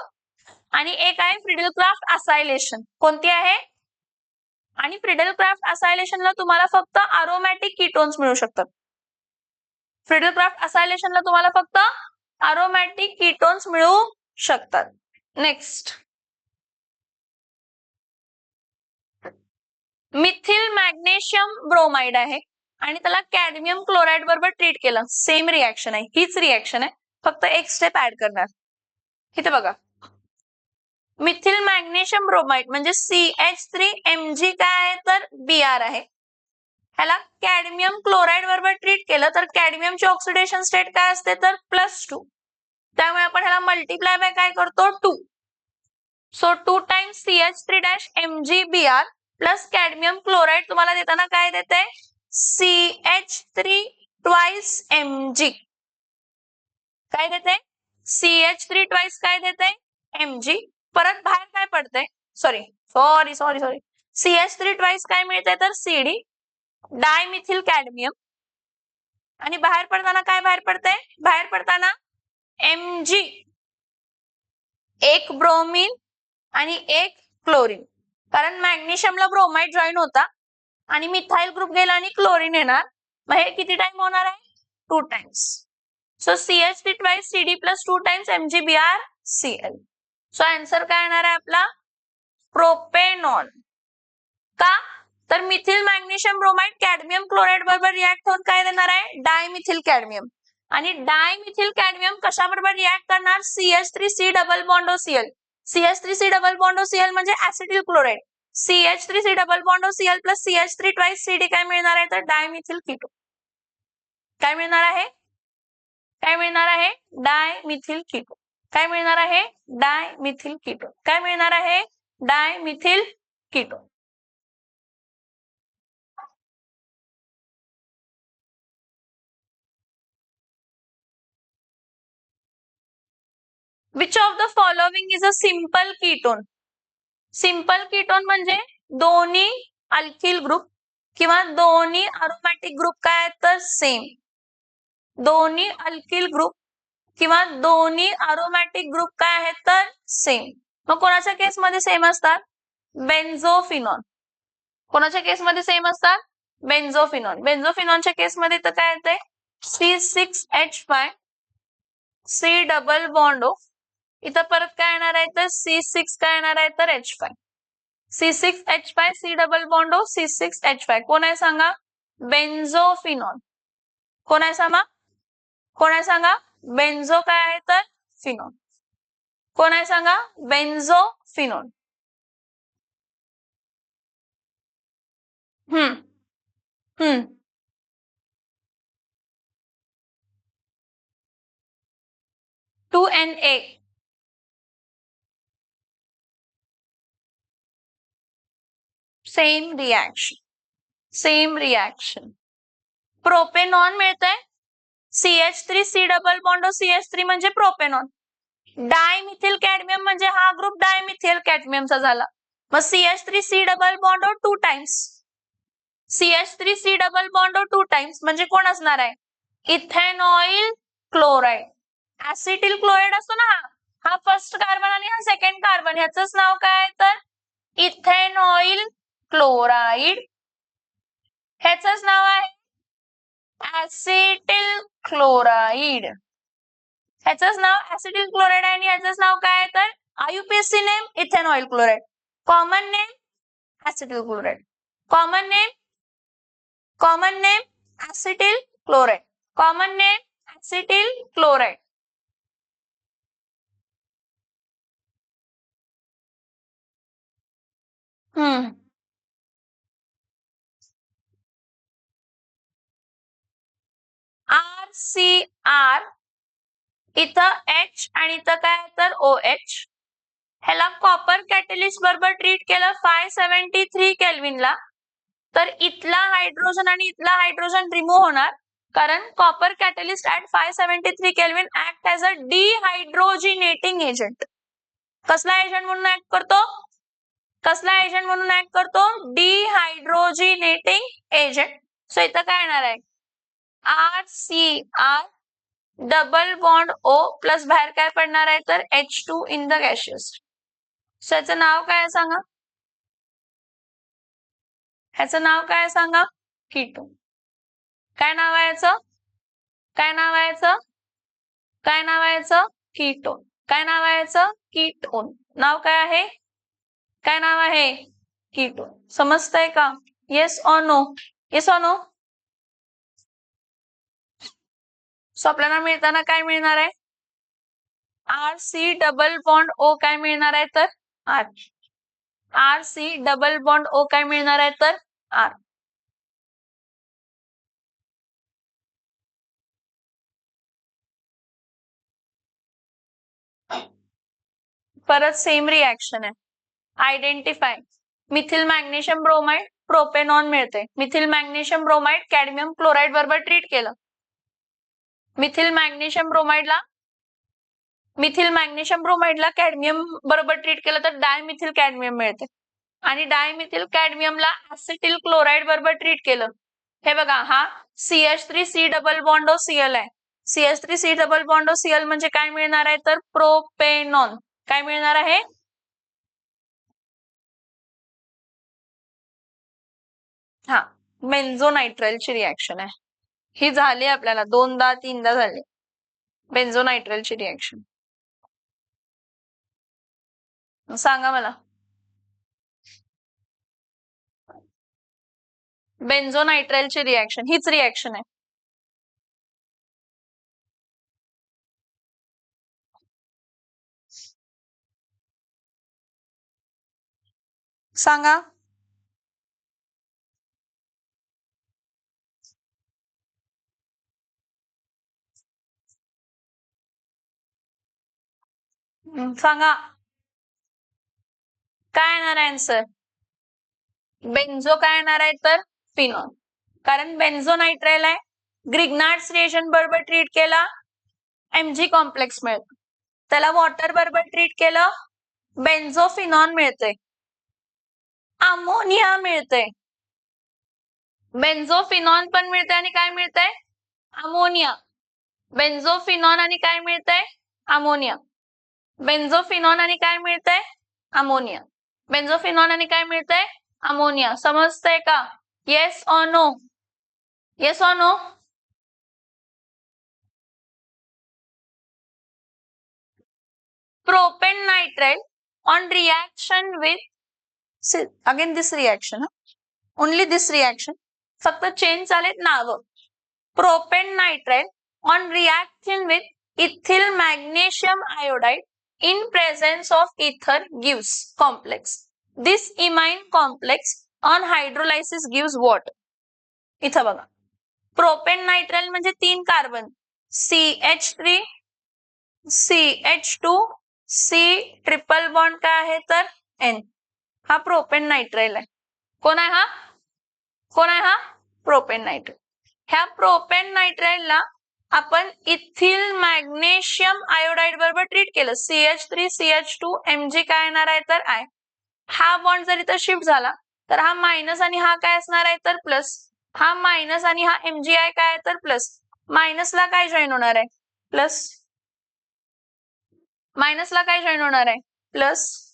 आणि एक आहे फ्रिडलक्राफ्ट असायलेशन. कोणती आहे? आणि फ्रिडलक्राफ्ट असायलेशनला तुम्हाला फक्त अरोमॅटिक कीटोन्स मिळू शकतात. फ्रिडलक्राफ्ट असायलेशनला तुम्हाला फक्त अरोमॅटिक कीटोन्स मिळू शकतात. नेक्स्ट, मिथिल मॅग्नेशियम ब्रोमाइड आहे आणि त्याला कॅडमियम क्लोराइड बरोबर ट्रीट केलं. सेम रिएक्शन आहे, हीच रिएक्शन आहे, फक्त एक स्टेप ऍड करणार. इथे बघा, मिथिल मॅग्नेशियम ब्रोमाइड म्हणजे CH3Mg काय आहे? तर Br आहे. ह्याला कॅडमियम क्लोराइड बरोबर ट्रीट केलं तर कॅडमियमची ऑक्सिडेशन स्टेट काय असते? तर +2. त्यामुळे आपण ह्याला मल्टिप्लाय बाय काय करतो? 2. So 2 times CH3-MgBr plus cadmium chloride तुम्हाला देताना काय देते? CH3 twice Mg. काय देते? CH3 ट्वाइस काय देते? Mg. परत बाहेर काय पडते? सॉरी CH3 ट्वाइस काय मिळते? तर CD डायमिथिल कॅडमियम. आणि बाहेर पडताना काय बाहेर पडते? बाहेर पडताना Mg, एक ब्रोमीन आणि एक क्लोरीन. कारण मॅग्नेशियमला ब्रोमाइड जॉईन होता आणि मिथाइल ग्रुप गेला आणि क्लोरीन येणार. मग हे किती टाइम होणार आहे? 2 times. So CH3 twice CD plus 2 times MgBrCl. So answer काय येणार आहे आपला? प्रोपेनॉन. का? तर methyl magnesium bromide cadmium chloride बरोबर रिएक्ट होऊन काय देणार आहे? Dimethyl cadmium. आणि डायमिथिल कॅडमियम कशा बरोबर रिएक्ट करणार? CH3C double bond OCl. CH3C double bond OCl म्हणजे acetyl chloride. CH3 double bond Cl plus CH3 twice CD काय मिळणार आहे तर डायमिथिल कीटोन. काय मिळणार आहे? काय मिळणार आहे? Dimethyl ketone. काय मिळणार आहे? Dimethyl ketone. काय मिळणार आहे? Dimethyl ketone. Which of the following is a simple ketone? Simple ketone म्हणजे दोन्ही अल्किल ग्रुप किंवा दोन्ही अरोमॅटिक ग्रुप काय आहेत तर सेम. दोन्ही अल्किल ग्रुप किंवा दोन्ही अरोमॅटिक ग्रुप काय आहेत तर सेम. मग कोणाच्या केसमध्ये सेम असतात? बेन्झोफिनॉन. कोणाच्या केसमध्ये सेम असतात? बेन्झोफिनॉन. बेन्झोफिनॉनच्या केसमध्ये तर काय येते C6H5 C double bond O. इथं परत काय येणार आहे तर C6 काय येणार आहे तर H5. C6H5 C double bond O C6H5. कोण आहे सांगा? बेन्झोफिनॉन. कोण आहे सांगा? कोण आहे सांगा? बेन्झो काय आहे तर फिनॉन. कोण आहे सांगा? बेन्झोफिनॉन. हम्म 2Na. Same reaction. Same reaction. Propanone मिळतंय CH3 C double bond CH3 म्हणजे प्रोपेनॉन. डायमिथिल कॅडमियम म्हणजे हा ग्रुप डायमिथिल कॅडमियमचा झाला. मग CH3 C double bond 2 times. CH3 C double bond 2 times म्हणजे कोण असणार आहे? Ethanoyl chloride. ऍसिटिल क्लोराइड असतो ना हा फर्स्ट कार्बन आणि हा सेकंड कार्बन ह्याचंच नाव काय तर इथेनॉइल क्लोराइड. ह्याचंच नाव आहे ऍसिटिल क्लोराइड. ह्याचंच नाव ऍसिटिल क्लोराइड आहे आणि ह्याचंच नाव काय तर IUPAC name ethanoyl chloride. Common name acetyl chloride. Common name acetyl chloride. Common name acetyl chloride. RCR इथं H आणि इथं काय तर OH. ह्याला कॉपर कॅटलिस्ट बरोबर ट्रीट केलं 573 केल्विनला तर इथला हायड्रोजन आणि इथला हायड्रोजन रिमूव्ह होणार कारण copper catalyst at 573 kelvin act as a dehydrogenating agent. कसला एजंट म्हणून ऍक्ट करतो? कसला एजंट म्हणून ऍक्ट करतो? डिहायड्रोजिनेटिंग एजंट. सो इथं काय येणार आहे RCR double bond O plus बाहेर काय पडणार आहे तर H2 इन द गॅशियस. ह्याचं नाव काय सांगा? ह्याचं नाव काय सांगा? कीटोन. काय नाव आहे याचं? काय नाव आहे याचं? काय नाव आहे याचं? कीटोन. काय नाव आहे याचं? कीटोन. नाव काय आहे? काय नाव आहे? कीटोन. समजतंय का? Yes or no? Yes or no? So आपल्याला मिळताना काय मिळणार आहे? RC डबल बॉन्ड O काय मिळणार आहे तर R. RC double bond O काय मिळणार आहे तर R. परत सेम रिएक्शन आहे. Identify. Methyl magnesium bromide propanone मिळते. Methyl magnesium bromide cadmium chloride बरोबर ट्रीट केलं. मिथिल मॅग्नेशियम ब्रोमाइडला कॅडमियम बरोबर ट्रीट केलं तर डायमिथिल कॅडमियम मिळते. आणि डायमिथिल कॅडमियमला ऍसिटिल क्लोराइड बरोबर ट्रीट केलं. हे बघा हा CH3 C double bond Cl आहे. CH3 C double bond Cl म्हणजे काय मिळणार आहे तर प्रोपेनॉन. काय मिळणार आहे? हा बेन्झोनायट्राइलची रिएक्शन आहे. ही झाली आपल्याला 2दा 3दा झाली बेन्झोनायट्राइलची रिएक्शन. सांगा मला बेन्झोनायट्राइलची रिएक्शन हीच रिएक्शन आहे. सांगा. सांगा काय येणार आहे आन्सर. बेन्झो काय येणार आहे तर फिनॉल, कारण बेन्झो नायट्राइल आहे. ग्रिग्नार्ड्स रिएजंट बरोबर ट्रीट केला, Mg कॉम्प्लेक्स मिळतं. त्याला वॉटर बरोबर ट्रीट केलं, बेन्झोफिनॉन मिळते, अमोनिया मिळते. बेन्झोफिनॉन पण मिळते आणि काय मिळतंय, अमोनिया. बेन्झोफिनॉन आणि काय मिळतंय, अमोनिया. बेन्झोफिनॉन आणि काय मिळतंय, अमोनिया. बेन्झोफिनॉन आणि काय मिळतंय, अमोनिया. समजतंय का? Yes or no, yes or no. Propane nitrile on reaction with, again this reaction, only this reaction, फक्त चेंज झालेत नाव. Propane nitrile on reaction with ethyl magnesium iodide in presence of ether gives complex. This imine complex on hydrolysis gives what? इथं बघा, propane nitrile म्हणजे 3 carbon, CH3 CH2 C triple bond काय आहे तर N. हा propane nitrile आहे. कोण आहे हा, कोण आहे हा, प्रोपेन नायट्राइल. ह्या प्रोपेन नायट्राइलला आपण इथिल मॅग्नेशियम आयोडाइड बरोबर ट्रीट केलं, CH3 CH2 Mg काय येणार आहे तर I. हा बॉन्ड जर इथं शिफ्ट झाला तर हा मायनस आणि हा काय असणार आहे तर प्लस. हा मायनस आणि हा MgI काय आहे तर प्लस. मायनसला काय जॉईन होणार आहे, प्लस. मायनसला काय जॉईन होणार आहे, प्लस.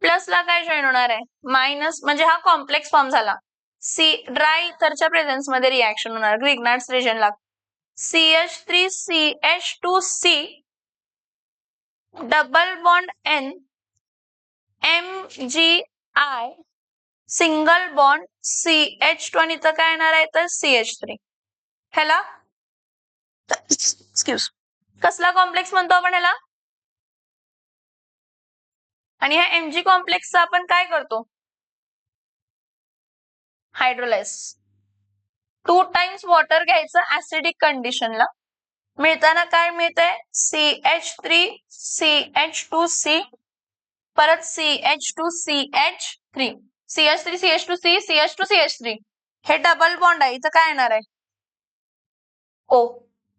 प्लसला काय जॉईन होणार आहे, मायनस. म्हणजे हा कॉम्प्लेक्स फॉर्म झाला. सी ड्राय इथरच्या प्रेझेन्स मध्ये रिएक्शन होणार ग्रिग्नार्ड्स रिजनला. CH3CH2C double bond N MgI single bond CH2 आणि इथं काय येणार आहे तर CH3. ह्याला एक्सक्यूज कसला कॉम्प्लेक्स म्हणतो आपण ह्याला, आणि ह्या Mg कॉम्प्लेक्सचा आपण काय करतो, हायड्रोलाइज. 2 टाइम्स वॉटर घ्यायचं ऍसिडिक कंडिशनला. मिळताना काय मिळतंय, CH3 CH2C परत CH2CH3 CH3 CH2C CH2 CH3. हे डबल बॉन्ड आहे, इथं काय येणार आहे, O.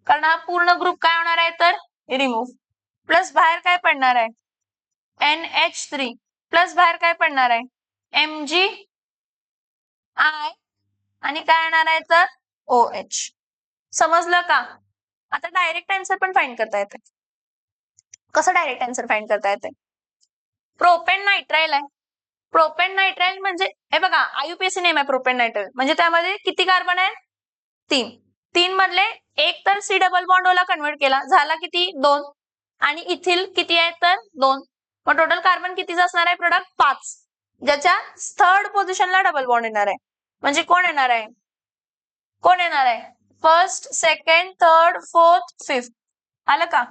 कारण हा पूर्ण ग्रुप काय होणार आहे तर रिमूव्ह. प्लस बाहेर काय पडणार आहे, NH3 प्लस बाहेर काय पडणार आहे, MgI आणि काय येणार आहे तर OH. समजलं का? आता डायरेक्ट आन्सर पण फाइंड करता येते. कसं डायरेक्ट आन्सर फाइंड करता येते, प्रोपेन नायट्राइल आहे. प्रोपेन नायट्राइल म्हणजे हे बघा, IUPAC नेम आहे प्रोपेन नायट्राइल. म्हणजे त्यामध्ये किती कार्बन आहे, 3. 3 मधले एक तर C डबल बॉन्ड ओला कन्वर्ट केला, झाला किती 2. आणि इथिल किती आहे तर 2. मग टोटल कार्बन कितीचा असणार आहे प्रोडक्ट 5, ज्याच्या थर्ड पोझिशनला डबल बॉन्ड येणार आहे. म्हणजे कोण येणार आहे, कोण येणार आहे, first second third fourth fifth. आलं का,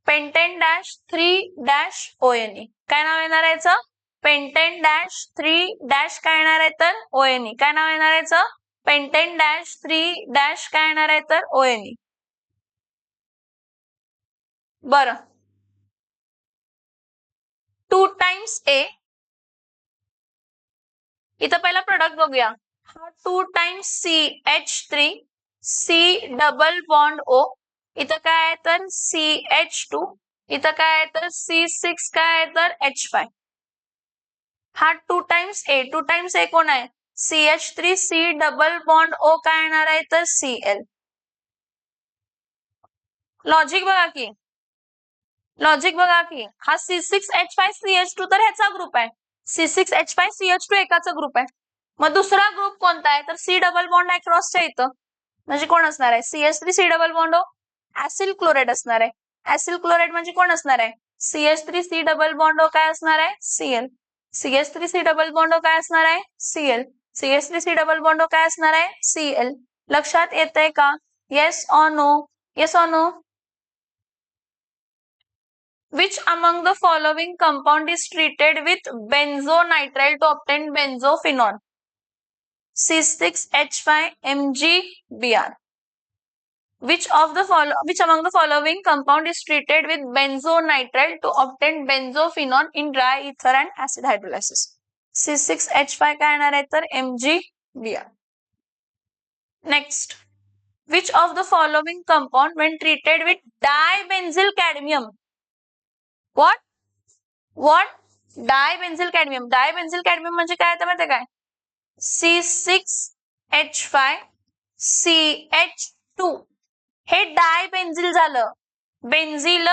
पेंटेन डॅश 3 डॅश ONE. काय नाव येणार आहे याचं, पेंटेन डॅश 3 डॅश काय येणार आहे तर ONE. काय नाव येणार आहे याचं, पेंटेन डॅश 3 डॅश काय येणार आहे तर ONE. बरं, 2 टाइम्स A. इथं पहिला प्रोडक्ट बघूया. हा 2 times CH3 C double bond O. इथं काय आहे तर CH2. इथं काय आहे तर C6 काय आहे तर H5. हा 2 टाइम्स A. 2 टाइम्स A कोण आहे, CH3 C double bond O काय येणार आहे तर Cl. लॉजिक बघा की, लॉजिक बघा की, हा C6H5CH2 तर ह्याचा ग्रुप आहे. C6H5CH2 एकाचा ग्रुप आहे. मग दुसरा ग्रुप कोणता आहे तर C डबल बॉन्ड आहे क्रॉसच्या इथं. म्हणजे कोण असणार आहे, CH3 C double bond O acyl chloride असणार आहे. ऍसिल क्लोराइड म्हणजे कोण असणार आहे, CH3 C double bond O काय असणार आहे Cl. CH3 C double bond O काय असणार आहे Cl. CH3 C double bond O काय असणार आहे Cl. लक्षात येतंय का, yes or no, yes or no. Which among the following compound is treated with benzonitrile to obtain benzophenone? C6H5MgBr. Which among the following compound is treated with benzonitrile to obtain benzophenone in dry ether and acid hydrolysis? C6H5 काय येणार आहे तर MgBr. Next, which of the following compound when treated with dibenzyl cadmium? What? Dibenzyl cadmium. Dibenzyl cadmium म्हणजे काय तर माहिती काय? C6H5CH2 हे डायबेन्झिल झालं. Benzyl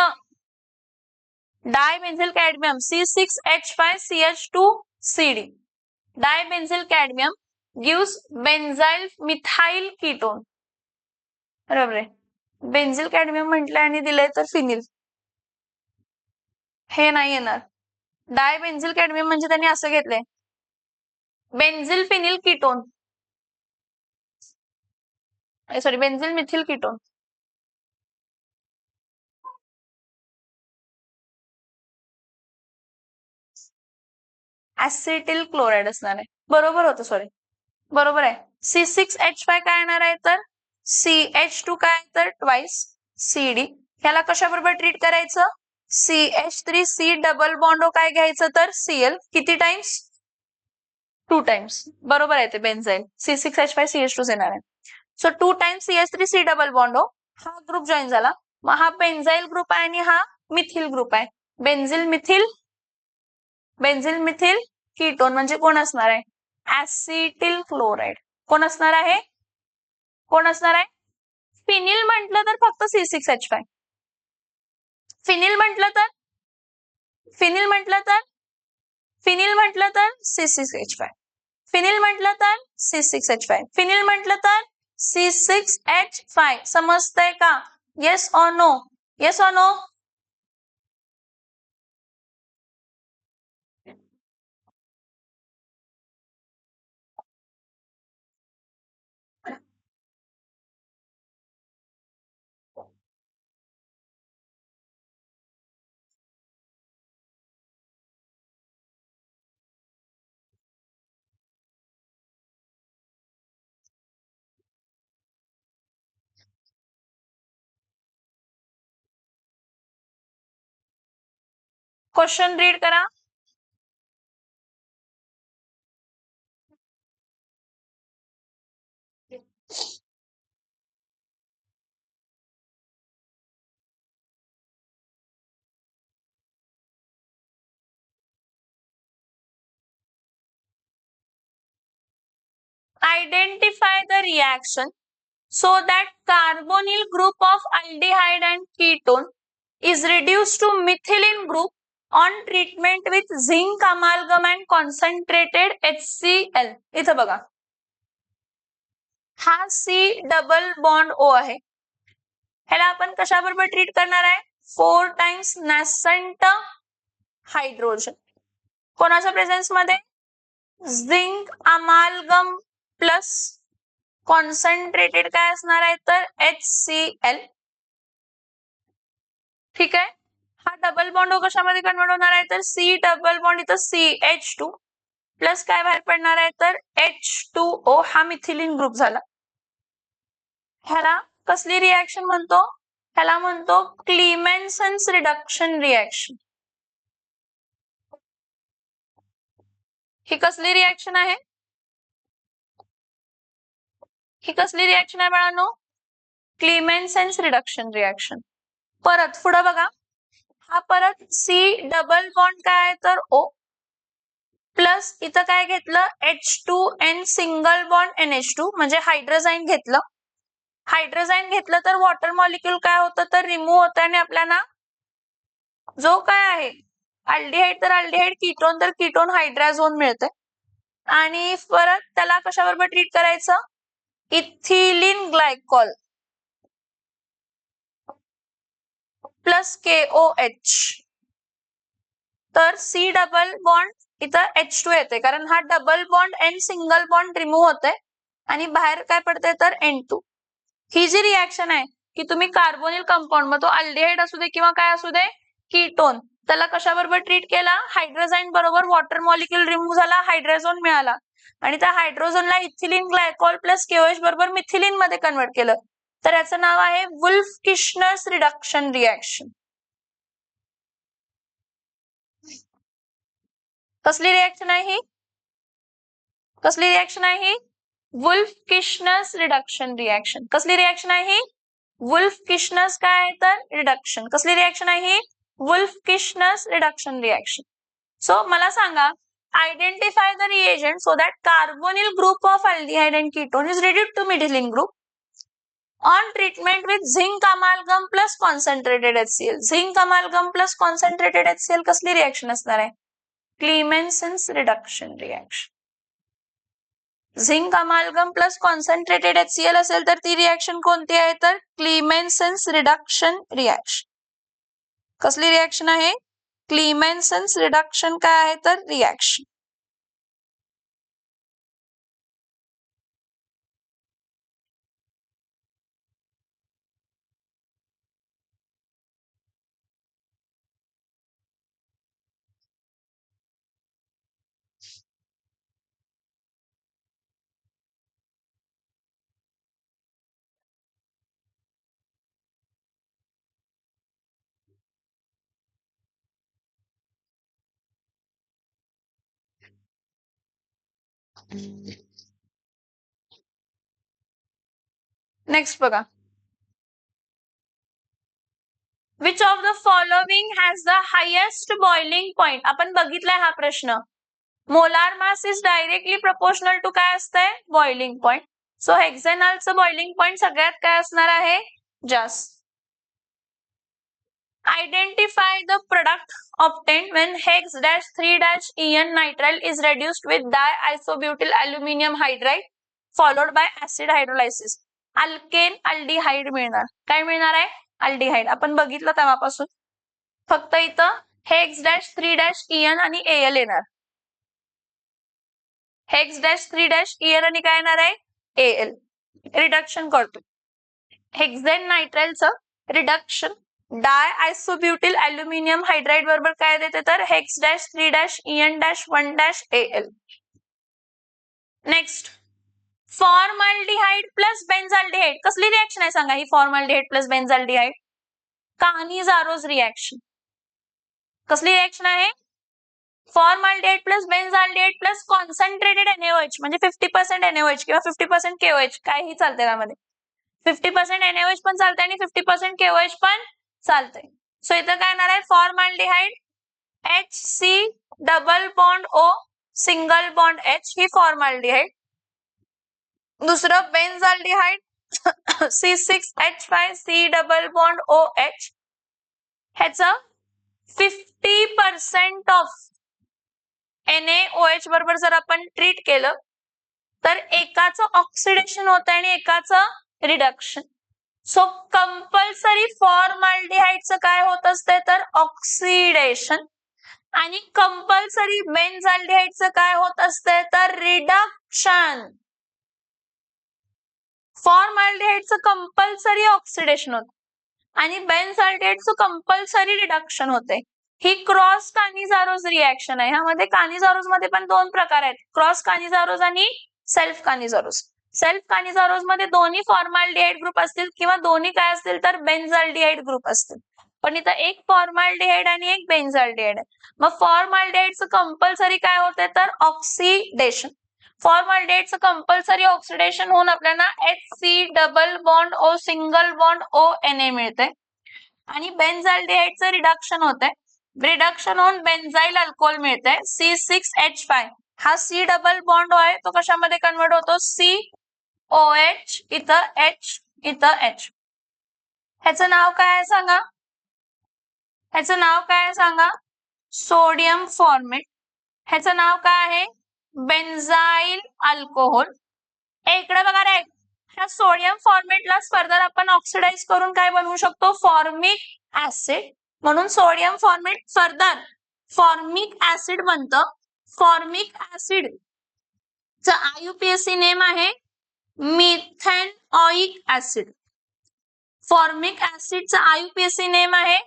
dibenzyl cadmium C6H5CH2CD. Dibenzyl cadmium gives benzyl methyl ketone. बरोबर आहे. बेन्झिल कॅडमियम म्हटलं आणि दिलंय तर फिनिल. हे नाही येणार. डायबेन्झिल कॅडमियम म्हणजे त्यांनी असं घेतलंय benzyl phenyl ketone, sorry benzyl methyl ketone. Acetyl chloride असणार आहे. बरोबर होतं, सॉरी बरोबर आहे. C6H5 काय येणार आहे तर CH2 काय तर ट्वाइस CD. ह्याला कशा बरोबर ट्रीट करायचं? CH3C डबल बॉन्ड काय घ्यायचं तर Cl. किती टाइम्स? 2 टाइम्स. बरोबर आहे ते बेन्झाईल. C6H5CH2 येणार आहे. So 2 times CH3C double bond हा ग्रुप जॉईन झाला. मग हा बेन्झाईल ग्रुप आहे आणि हा मिथिल ग्रुप आहे. बेन्झिल मिथिल कीटोन म्हणजे कोण असणार आहे? ऍसिटिल क्लोराइड. कोण असणार आहे? फिनिल म्हटलं तर फक्त C6H5. फिनिल म्हटलं तर C6H5. फिनिल म्हटलं तर C6H5. फिनिल म्हटलं तर C6H5. समजतंय का? Yes or no? Yes or no? Question read करा. Identify the reaction so that carbonyl group of aldehyde and ketone is reduced to methylene group on treatment with zinc amalgam and concentrated HCl. इथं बघा, हा C double bond O आहे. ह्याला आपण कशाबरोबर treat करणार आहे? 4 टाइम्स नॅसंट हायड्रोजन. कोणाच्या प्रेझेन्स मध्ये? झिंक अमालगम प्लस कॉन्सन्ट्रेटेड काय असणार आहे तर HCl. ठीक आहे. हा डबल बॉन्ड कशामध्ये कन्वर्ट होणार आहे तर C डबल बॉन्ड इथं CH2 प्लस काय बाहेर पडणार आहे तर H2O. हा मिथिलीन ग्रुप झाला. ह्याला कसली रिएक्शन म्हणतो? ह्याला म्हणतो क्लीमेन्सन्स रिडक्शन रिएक्शन. ही कसली रिएक्शन आहे? बाळांनो? क्लीमेन्सन्स रिडक्शन रिएक्शन. परत पुढे बघा, हा परत C डबल बॉन्ड काय आहे तर O प्लस इथं काय घेतलं H2N सिंगल बॉन्ड NH2 म्हणजे हायड्रोजाईन घेतलं. हायड्रोजाईन घेतलं तर वॉटर मॉलिक्यूल काय होतं तर रिमूव्ह होतं आणि आपल्याला जो काय आहे अल्डिहाइड तर अल्डिहाइड, कीटोन तर कीटोन हायड्राझोन मिळते. आणि परत त्याला कशाबरोबर ट्रीट करायचं? Ethylene glycol plus KOH. तर C डबल बॉन्ड इथं H2 येते कारण हा double bond N single bond remove होते आणि बाहेर काय पडते तर N2. ही जी रिएक्शन आहे की तुम्ही कार्बोनिल कंपाऊंड मग तो अल्डिहाइड असू दे किंवा काय असू दे कीटोन त्याला कशाबरोबर ट्रीट केला, हायड्रोजाईन बरोबर वॉटर मॉलिक्यूल रिमूव्ह झाला, हायड्रोजन मिळाला आणि त्या हायड्रोजनला इथिलीन ग्लायकॉल प्लस केओएच बरोबर मिथिलीन मध्ये कन्वर्ट केलं, तर याचं नाव आहे वुल्फ किशनर्स रिडक्शन रिएक्शन. कसली रिएक्शन आहे ही, कसली रिएक्शन आहे ही, वुल्फ किशनर्स रिडक्शन रिएक्शन. कसली रिएक्शन आहे ही, वुल्फ किशनर्स काय आहे तर रिडक्शन. कसली रिएक्शन आहे ही, वुल्फ किशनर्स रिडक्शन रिएक्शन. सो मला सांगा, identify the reagent so that carbonyl group of aldehyde and ketone is reduced to methylene group on treatment with zinc amalgam plus concentrated HCl. Zinc amalgam plus concentrated HCl कसली reaction असणार आहे, Clemmensen's reduction reaction. Zinc amalgam plus concentrated HCl असेल तर ती reaction कोणती आहे तर Clemmensen's reduction reaction. कसली रिएक्शन आहे, क्लेमेन्सन्स रिडक्शन काय आहे तर रिएक्शन. नेक्स्ट बघा, which of the following has the highest boiling point. आपण बघितलाय हा प्रश्न. Molar mass is directly proportional to काय असतंय, बॉइलिंग पॉइंट. सो हेक्सेनॉलचं बॉइलिंग पॉइंट सगळ्यात काय असणार आहे, जास्त. Identify the product obtained when hex-3-en nitrile is reduced with diisobutyl aluminium hydride followed by acid hydrolysis. Alkane aldehyde मिळणार. काय मिळणार आहे, अल्डिहाइड. आपण बघितलं तेव्हापासून, फक्त इथं हेक्स-3-en आणि एल येणार. हेक्स-3-en आणि काय येणार आहे, एल. रिडक्शन करतो. हेक्सेन नायट्राइलचं रिडक्शन डायआयसोब्युटिल अल्युमिनियम हायड्राइड बरोबर काय देते तर हेक्स-3-en-1-AL. Next, formaldehyde plus benzaldehyde. कसली रिएक्शन आहे सांगा ही, formaldehyde plus benzaldehyde, Cannizzaro's reaction. कसली रिएक्शन आहे, formaldehyde plus benzaldehyde plus concentrated NaOH म्हणजे 50% NaOH किंवा 50% KOH काहीही चालते त्यामध्ये. 50% NaOH पण चालते आणि 50% KOH पण चालतंय. सो इथं काय येणार आहे, formaldehyde HC double bond O single bond H ही फॉर्मल्डिहाइड. दुसरं बेन्झाल्डिहाइड C6H5C डबल बॉन्ड OH, ह्याचं 50% ऑफ NaOH बरोबर जर आपण ट्रीट केलं तर एकाचं ऑक्सिडेशन होतं आणि एकाचं रिडक्शन. सो कंपल्सरी फॉर्मल्डिहाइडचं काय होत असते तर ऑक्सिडेशन आणि कंपल्सरी बेन्झाल्डिहाइडचं काय होत असते तर रिडक्शन. फॉर्मल्डिहाइडचं कंपल्सरी ऑक्सिडेशन होत आणि बेन्झाल्डिहाइडचं कंपल्सरी रिडक्शन होते. ही क्रॉस कानिझारोज रिएक्शन आहे. ह्यामध्ये कानिझारोज मध्ये पण दोन प्रकार आहेत, क्रॉस कानिझारोज आणि सेल्फ कानिझारोज. सेल्फ कानिझारोज मध्ये दोन्ही फॉर्मल्डिहाइड ग्रुप असतील किंवा दोन्ही काय असतील तर बेन्झाल्डिहाइड ग्रुप असतील, पण इथं एक फॉर्मल्डिहाइड आणि एक बेन्झाल्डिहाइड आहे. मग फॉर्मल्डिहाइडचं कंपल्सरी काय होते तर ऑक्सिडेशन. फॉर्मल्डिहाइडचं कंपल्सरी ऑक्सिडेशन होऊन आपल्याला HC double bond O single bond ONA मिळते आणि बेन्झाल्डिहाइडचं रिडक्शन होते. रिडक्शन होऊन बेन्झाइल अल्कोहोल मिळते C6H5. हा C डबल बॉन्ड आहे तो कशामध्ये कन्वर्ट होतो, COH, इथं H, इथं H. ह्याचं नाव काय आहे सांगा, ह्याचं नाव काय आहे सांगा, सोडियम फॉर्मेट. ह्याचं नाव काय आहे, बेन्झाइल अल्कोहोल. इकडे बघा रे, ह्या सोडियम फॉर्मेटला फर्दर आपण ऑक्सिडाइज करून काय बनवू शकतो, फॉर्मिक ऍसिड. म्हणून sodium format further formic acid बनतं. फॉर्मिक ऍसिड चा IUPAC नेम आहे मिथेनॉइक ऍसिड. फॉर्मिक ऍसिडचा IUPAC नेम आहे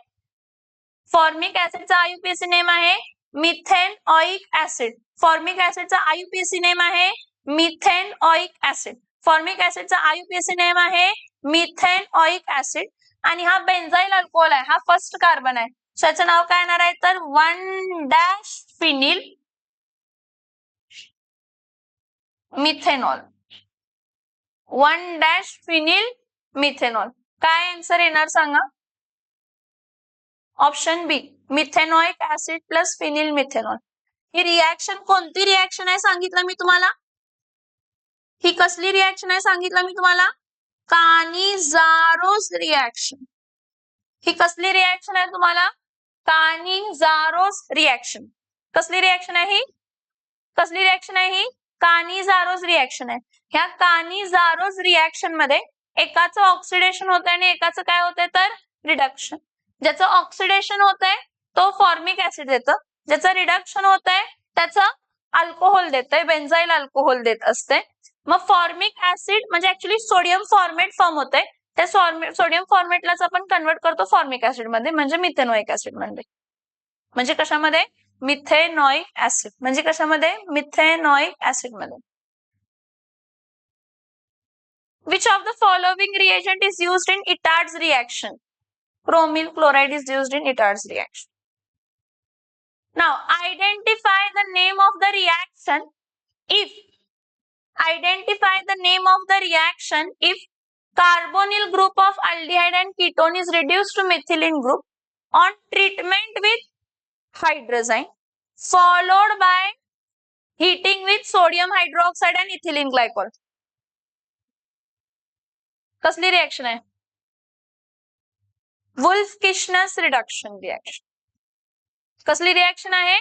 फॉर्मिक ऍसिडचा आयुपीएसी नेम आहे मिथेनऑइक ऍसिड. फॉर्मिक ऍसिडचा आयुपीएसी नेम आहे मिथेनऑइक ऍसिड. फॉर्मिक ऍसिडचा आयुपीएसी नेम आहे मिथेनऑइक ऍसिड. आणि हा बेन्झाइल अल्कोहोल आहे, हा फर्स्ट कार्बन आहे. त्याचं नाव काय येणार आहे तर 1-फिनिल मिथेनॉल. 1-फिनिल मिथेनॉल. काय आन्सर येणार सांगा? ऑप्शन बी मिथेनॉइक ऍसिड प्लस फिनिल मिथेनॉल. ही रिएक्शन कोणती रिएक्शन आहे सांगितलं मी तुम्हाला? ही कसली रिएक्शन आहे सांगितलं मी तुम्हाला? कानिझारोस रिएक्शन. ही कसली रिएक्शन आहे तुम्हाला? कानिझारोस रिएक्शन. कसली रिएक्शन आहे ही? कसली रिएक्शन आहे ही? कानिझारोस रिएक्शन आहे. ह्या कानिझारोस रिएक्शन मध्ये एकाचं ऑक्सिडेशन होत आहे आणि एकाचं काय होतंय तर रिडक्शन. ज्याचं ऑक्सिडेशन होत आहे तो फॉर्मिक ऍसिड देतं, ज्याचं रिडक्शन होत आहे त्याचं अल्कोहोल देतंय, बेन्झाइल अल्कोहोल देत असते. मग फॉर्मिक ऍसिड म्हणजे ऍक्च्युली सोडियम फॉर्मेट फॉर्म होतंय, त्या सोडियम फॉर्मेटलाच आपण कन्वर्ट करतो फॉर्मिक ऍसिड मध्ये, म्हणजे मिथेनॉइक ऍसिड मध्ये. म्हणजे कशामध्ये? मिथेनॉइक ऍसिड. म्हणजे कशामध्ये? मिथेनॉइक ऍसिड मध्ये. Which of the following reagent is used in Itard's reaction? Chromyl chloride is used in Itard's reaction. Now, identify the name of the reaction if carbonyl group of aldehyde and ketone is reduced to methylene group on treatment with hydrazine followed by heating with sodium hydroxide and ethylene glycol. कसली reaction आहे? Wolff Kishner's reduction reaction. कसली reaction आहे?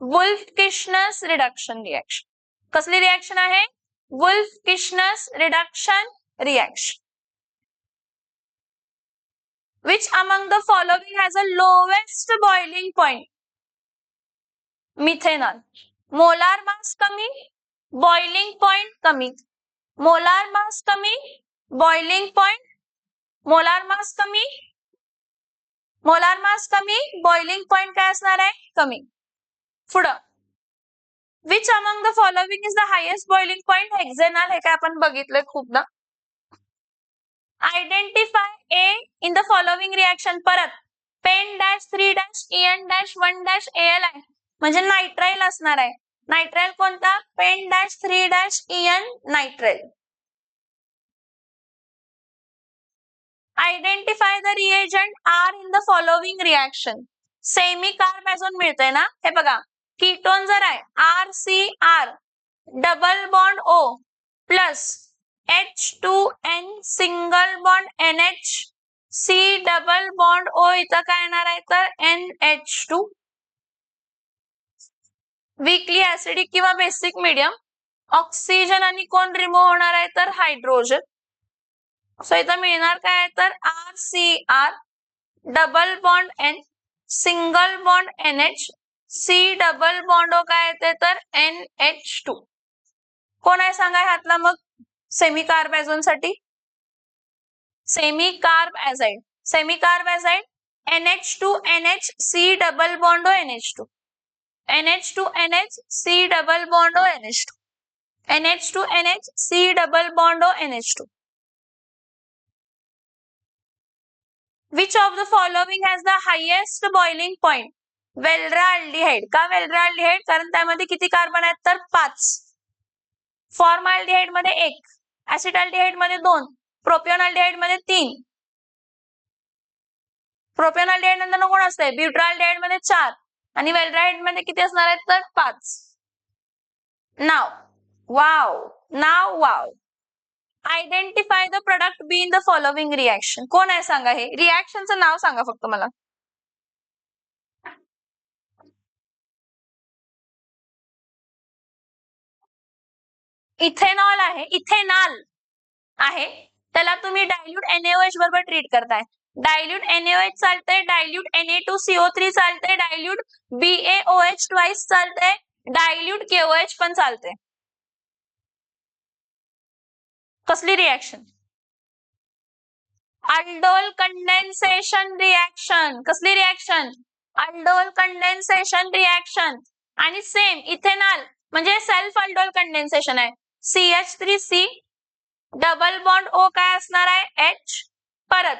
Wolff Kishner's reduction reaction. कसली reaction आहे? Wolff Kishner's reduction reaction. Which among the following has a lowest boiling point? Methanol. Molar mass कमी, boiling point कमी. Molar mass कमी, boiling point. Molar mass कमी, boiling point काय असणार आहे? कमी. पुढं. Which among the following is the highest boiling point? Hexanol. हे काय आपण बघितलंय खूपदा. Identify A in the following reaction. परत Pen-3-En-1-Al आहे म्हणजे नायट्राइल असणार आहे. नायट्राइल कोणता? Pen-3-En nitrile. Identify the reagent R in the following reaction. Semicarbazone मिळतंय ना? हे बघा, कीटोन जर आहे RCR double bond O plus H2N single bond NH C double bond O, इथं काय येणार आहे तर NH2. वीकली ऍसिडिक किंवा बेसिक मीडियम. ऑक्सिजन आणि कोण रिमूव्ह होणार आहे तर हायड्रोजन. सो इथं मिळणार काय तर RCR double bond N single bond NH C double bond O काय येते तर NH2. कोण आहे सांगा ह्यातला मग सेमी कार्बॅझोन साठी? Semicarbazide. Semicarbazide NH2NH C double bond O NH2. NH2NH C double bond O NH2. NH2NH C double bond O NH2. Which of the following has the highest boiling point? वेल्ड्राल्डिहाइड. का वेल्ड्राल्डिहाइड? कारण त्यामध्ये किती carbon आहेत तर 5. Formaldehyde मध्ये 1, ऍसिटाल्डिहाइड मध्ये 2, प्रोपियोनल्डिहाइड मध्ये 3. प्रोपियोनल्डिहाइड नंतर कोण असते? ब्युट्राल्डिहाइड मध्ये 4 आणि वेल्ड्राल्डिहाइड मध्ये किती असणार आहेत तर 5. नाव वाव. Identify the product B in the following reaction. कोण आहे सांगा? हे रिएक्शनचं नाव सांगा फक्त मला. इथेनॉल आहे, इथेनॉल आहे, त्याला तुम्ही डायल्यूट NaOH बरोबर ट्रीट करताय. डायल्यूट NaOH चालतंय, डायल्यूट Na2CO3 चालतंय, डायल्यूट BaOH ट्वाइस चालतंय, डायल्यूट KOH पण चालतंय. कसली रिएक्शन? Aldol condensation reaction. कसली रिएक्शन? अल्डोल कंडेन्सेशन रिएक्शन आणि सेम इथेनॉल म्हणजे सेल्फ अल्डोल कंडेन्सेशन आहे. CH3C डबल बॉन्ड O काय असणार आहे H, परत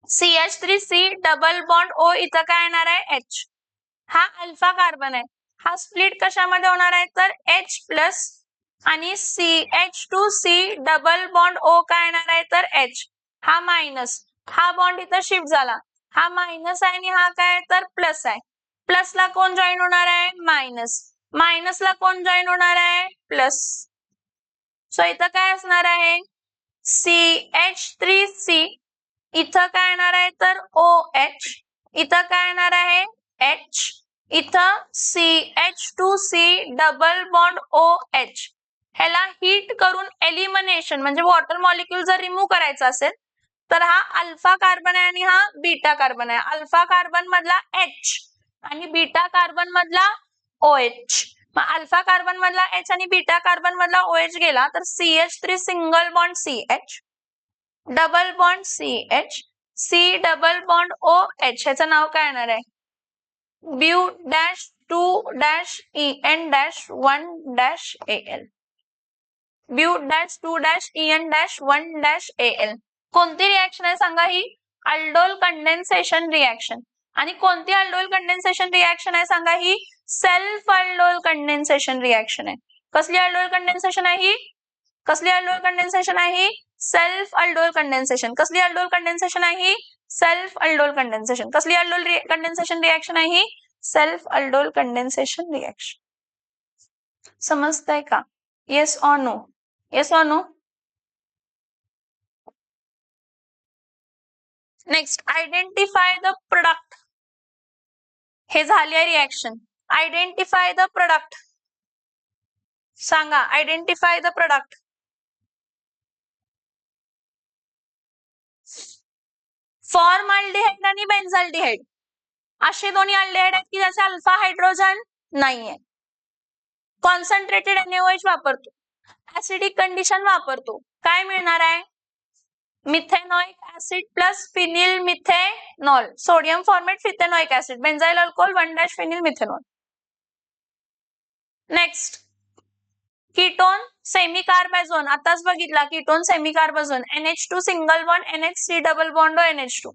CH3C डबल बॉन्ड O इथं काय येणार आहे H. हा अल्फा कार्बन आहे. हा स्प्लिट कशामध्ये होणार आहे तर H प्लस आणि CH2C डबल बॉन्ड O काय येणार आहे तर H. हा मायनस, हा बॉन्ड इथं शिफ्ट झाला. हा मायनस आहे आणि हा काय तर प्लस आहे. प्लसला कोण जॉईन होणार आहे मायनस, मायनसला कोण जॉईन होणार आहे प्लस. सो इथं काय असणार आहे CH3C इथं काय येणार आहे तर OH, इथं काय येणार आहे H, इथं CH2C डबल बॉन्ड OH. ह्याला हीट करून एलिमिनेशन म्हणजे वॉटर मॉलिक्यूल जर रिमूव्ह करायचा असेल तर हा अल्फा कार्बन आहे आणि हा बीटा कार्बन आहे. अल्फा कार्बन मधला H आणि बीटा कार्बन मधला OH. मग अल्फा कार्बन मधला H आणि बीटा कार्बन मधला OH गेला तर CH3 single bond CH double bond CH, C double bond OH. ह्याचं नाव काय येणार आहे ब्यू dash 2 dash EN dash 1 dash AL. ब्यू dash 2 dash EN dash 1 dash AL. कोणती रिएक्शन आहे सांगा ही अल्डोल कंडेन्सेशन रिएक्शन. आणि कोणती अल्डोल कंडेन्सेशन रिएक्शन आहे सांगा ही सेल्फ अल्डोल कंडेन्सेशन रिएक्शन आहे. कसली अल्डोल कंडेन्सेशन आहे ही, कसली अल्डोल कंडेन्सेशन आहे ही सेल्फ अल्डोल कंडेन्सेशन. कसली अल्डोल कंडेन्सेशन आहे ही सेल्फ अल्डोल कंडेन्सेशन. कसली अल्डोल कंडेन्सेशन रिएक्शन आहे ही सेल्फ अल्डोल कंडेन्सेशन रिएक्शन. समजतंय का? Yes or no, yes or no. Next identify the product. हे झाले रिएक्शन. Identify the product. सांगा आयडेंटिफाय द प्रोडक्ट. फॉर्मल्डिहाइड आणि बेन्झाल्डिहाइड असे दोन्ही अल्डिहाइड आहेत की ज्याचे अल्फा हायड्रोजन नाहीये. कॉन्सन्ट्रेटेड NaOH वापरतो, ऍसिडिक कंडिशन वापरतो, काय मिळणार आहे मिथेनॉइक acid plus phenyl methanol, sodium formate फिथेनॉइक acid, benzyl alcohol 1 phenyl methanol. Next ketone semicarbazone. आताच बघितला ketone semicarbazone NH2 single bond NH3 double bond NH2.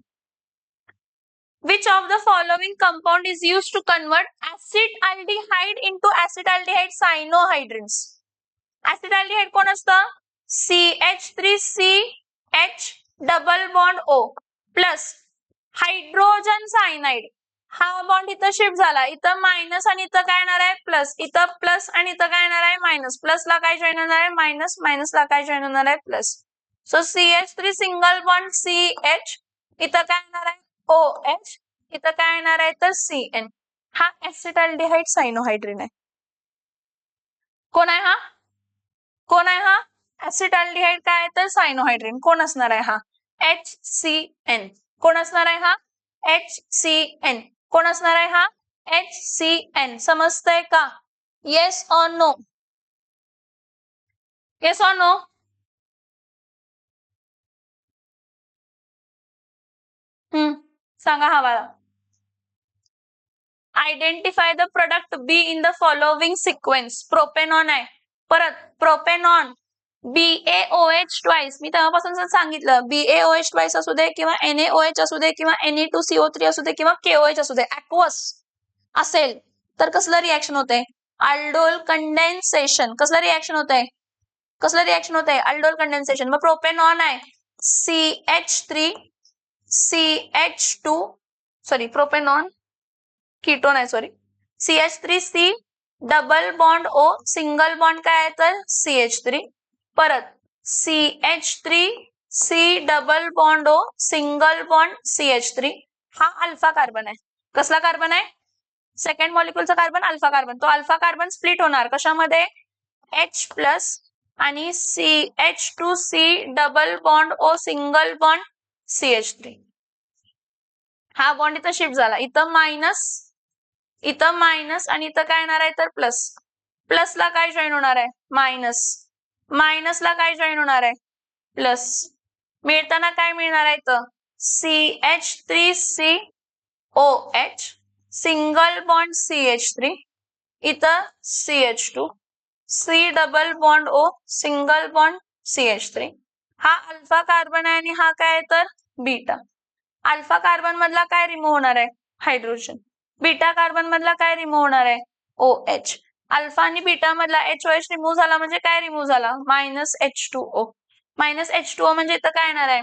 Which of the following compound is used to convert acetaldehyde into acetaldehyde cyanohydrins? acetaldehyde कोण असतं CH3CH double bond O plus hydrogen cyanide. हा bond इथं shift झाला, इथं minus आणि इथं काय येणार आहे प्लस, इथं प्लस आणि इथं काय येणार आहे मायनस. प्लसला काय जॉईन होणार आहे मायनस, मायनसला काय जॉईन होणार आहे plus. So CH3 single bond CH, इथं काय येणार आहे OH, इथं काय येणार आहे तर CN. हा ऍसिटाल्डिहाइड सायनोहायड्रिन आहे. कोण आहे हा, कोण आहे हा ऍसिटाल्डिहाइड काय आहे तर सायनोहायड्रिन. कोण असणार आहे हा HCN. कोण असणार आहे हा HCN. कोण असणार आहे हा HCN. समजतंय का? Yes or no, yes or no. सांगा हवाला. Identify the product B in the following sequence. Propanone आहे, परत प्रोपेनॉन BaOH ट्वाइस. मी तेव्हापासून सांगितलं BaOH ट्वाइस असू दे किंवा NaOH असू दे किंवा Ne2CO3 असू दे किंवा KOH असू दे, ऍक्वस असेल तर कसलं रिएक्शन होते अल्डोल कंडेन्सेशन. कसलं रिएक्शन होते, कसलं रिएक्शन होते अल्डोल कंडेन्सेशन. मग प्रोपेनॉन आहे CH3 CH2 sorry propanone ketone आहे sorry CH3C double bond O single bond काय आहे तर CH3, परत CH3C double bond O single bond CH3. हा अल्फा कार्बन आहे. कसला कार्बन आहे सेकंड मॉलिक्युलचा कार्बन अल्फा कार्बन. तो अल्फा कार्बन स्प्लिट होणार कशामध्ये H प्लस आणि CH2C double bond O single bond CH3. हा बॉन्ड इथं शिफ्ट झाला, इथं मायनस, इथं मायनस आणि इथं काय येणार आहे तर प्लस. प्लसला काय जॉईन होणार आहे मायनस, मायनसला काय जॉईन होणार आहे प्लस. मिळताना काय मिळणार आहे तर CH3C OH, single bond CH3, इथं CH2, C double bond O, single bond CH3. हा अल्फा कार्बन आहे आणि हा काय तर बीटा. अल्फा कार्बन मधला काय रिमूव्ह होणार आहे? हायड्रोजन. बीटा कार्बन मधला काय रिमूव्ह होणार आहे? OH. अल्फा आणि बीटा मधला HOH रिमूव्ह झाला म्हणजे काय रिमूव्ह झाला? -H2O. -H2O म्हणजे इथं काय येणार आहे?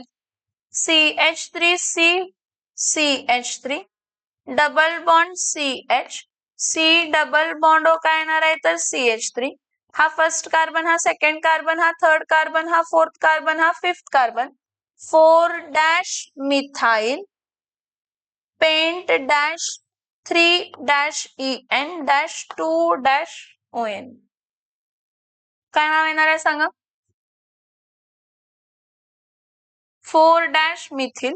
CH3C, CH3, double bond CH, C double bond O काय येणार आहे तर CH3. हा फर्स्ट कार्बन, हा सेकंड कार्बन, हा थर्ड कार्बन, हा फोर्थ कार्बन, हा फिफ्थ कार्बन. 4-मिथाइल pent-3-En-2-ON. काय नाव येणार आहे सांगा? 4-मिथिल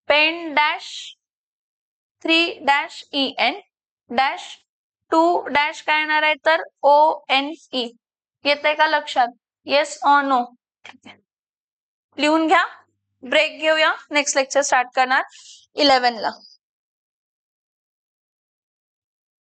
pent-3-En-2- काय येणार आहे तर ONE. येतंय का लक्षात? Yes or no? लिहून घ्या. ब्रेक घेऊया. नेक्स्ट लेक्चर स्टार्ट करणार 11 ला.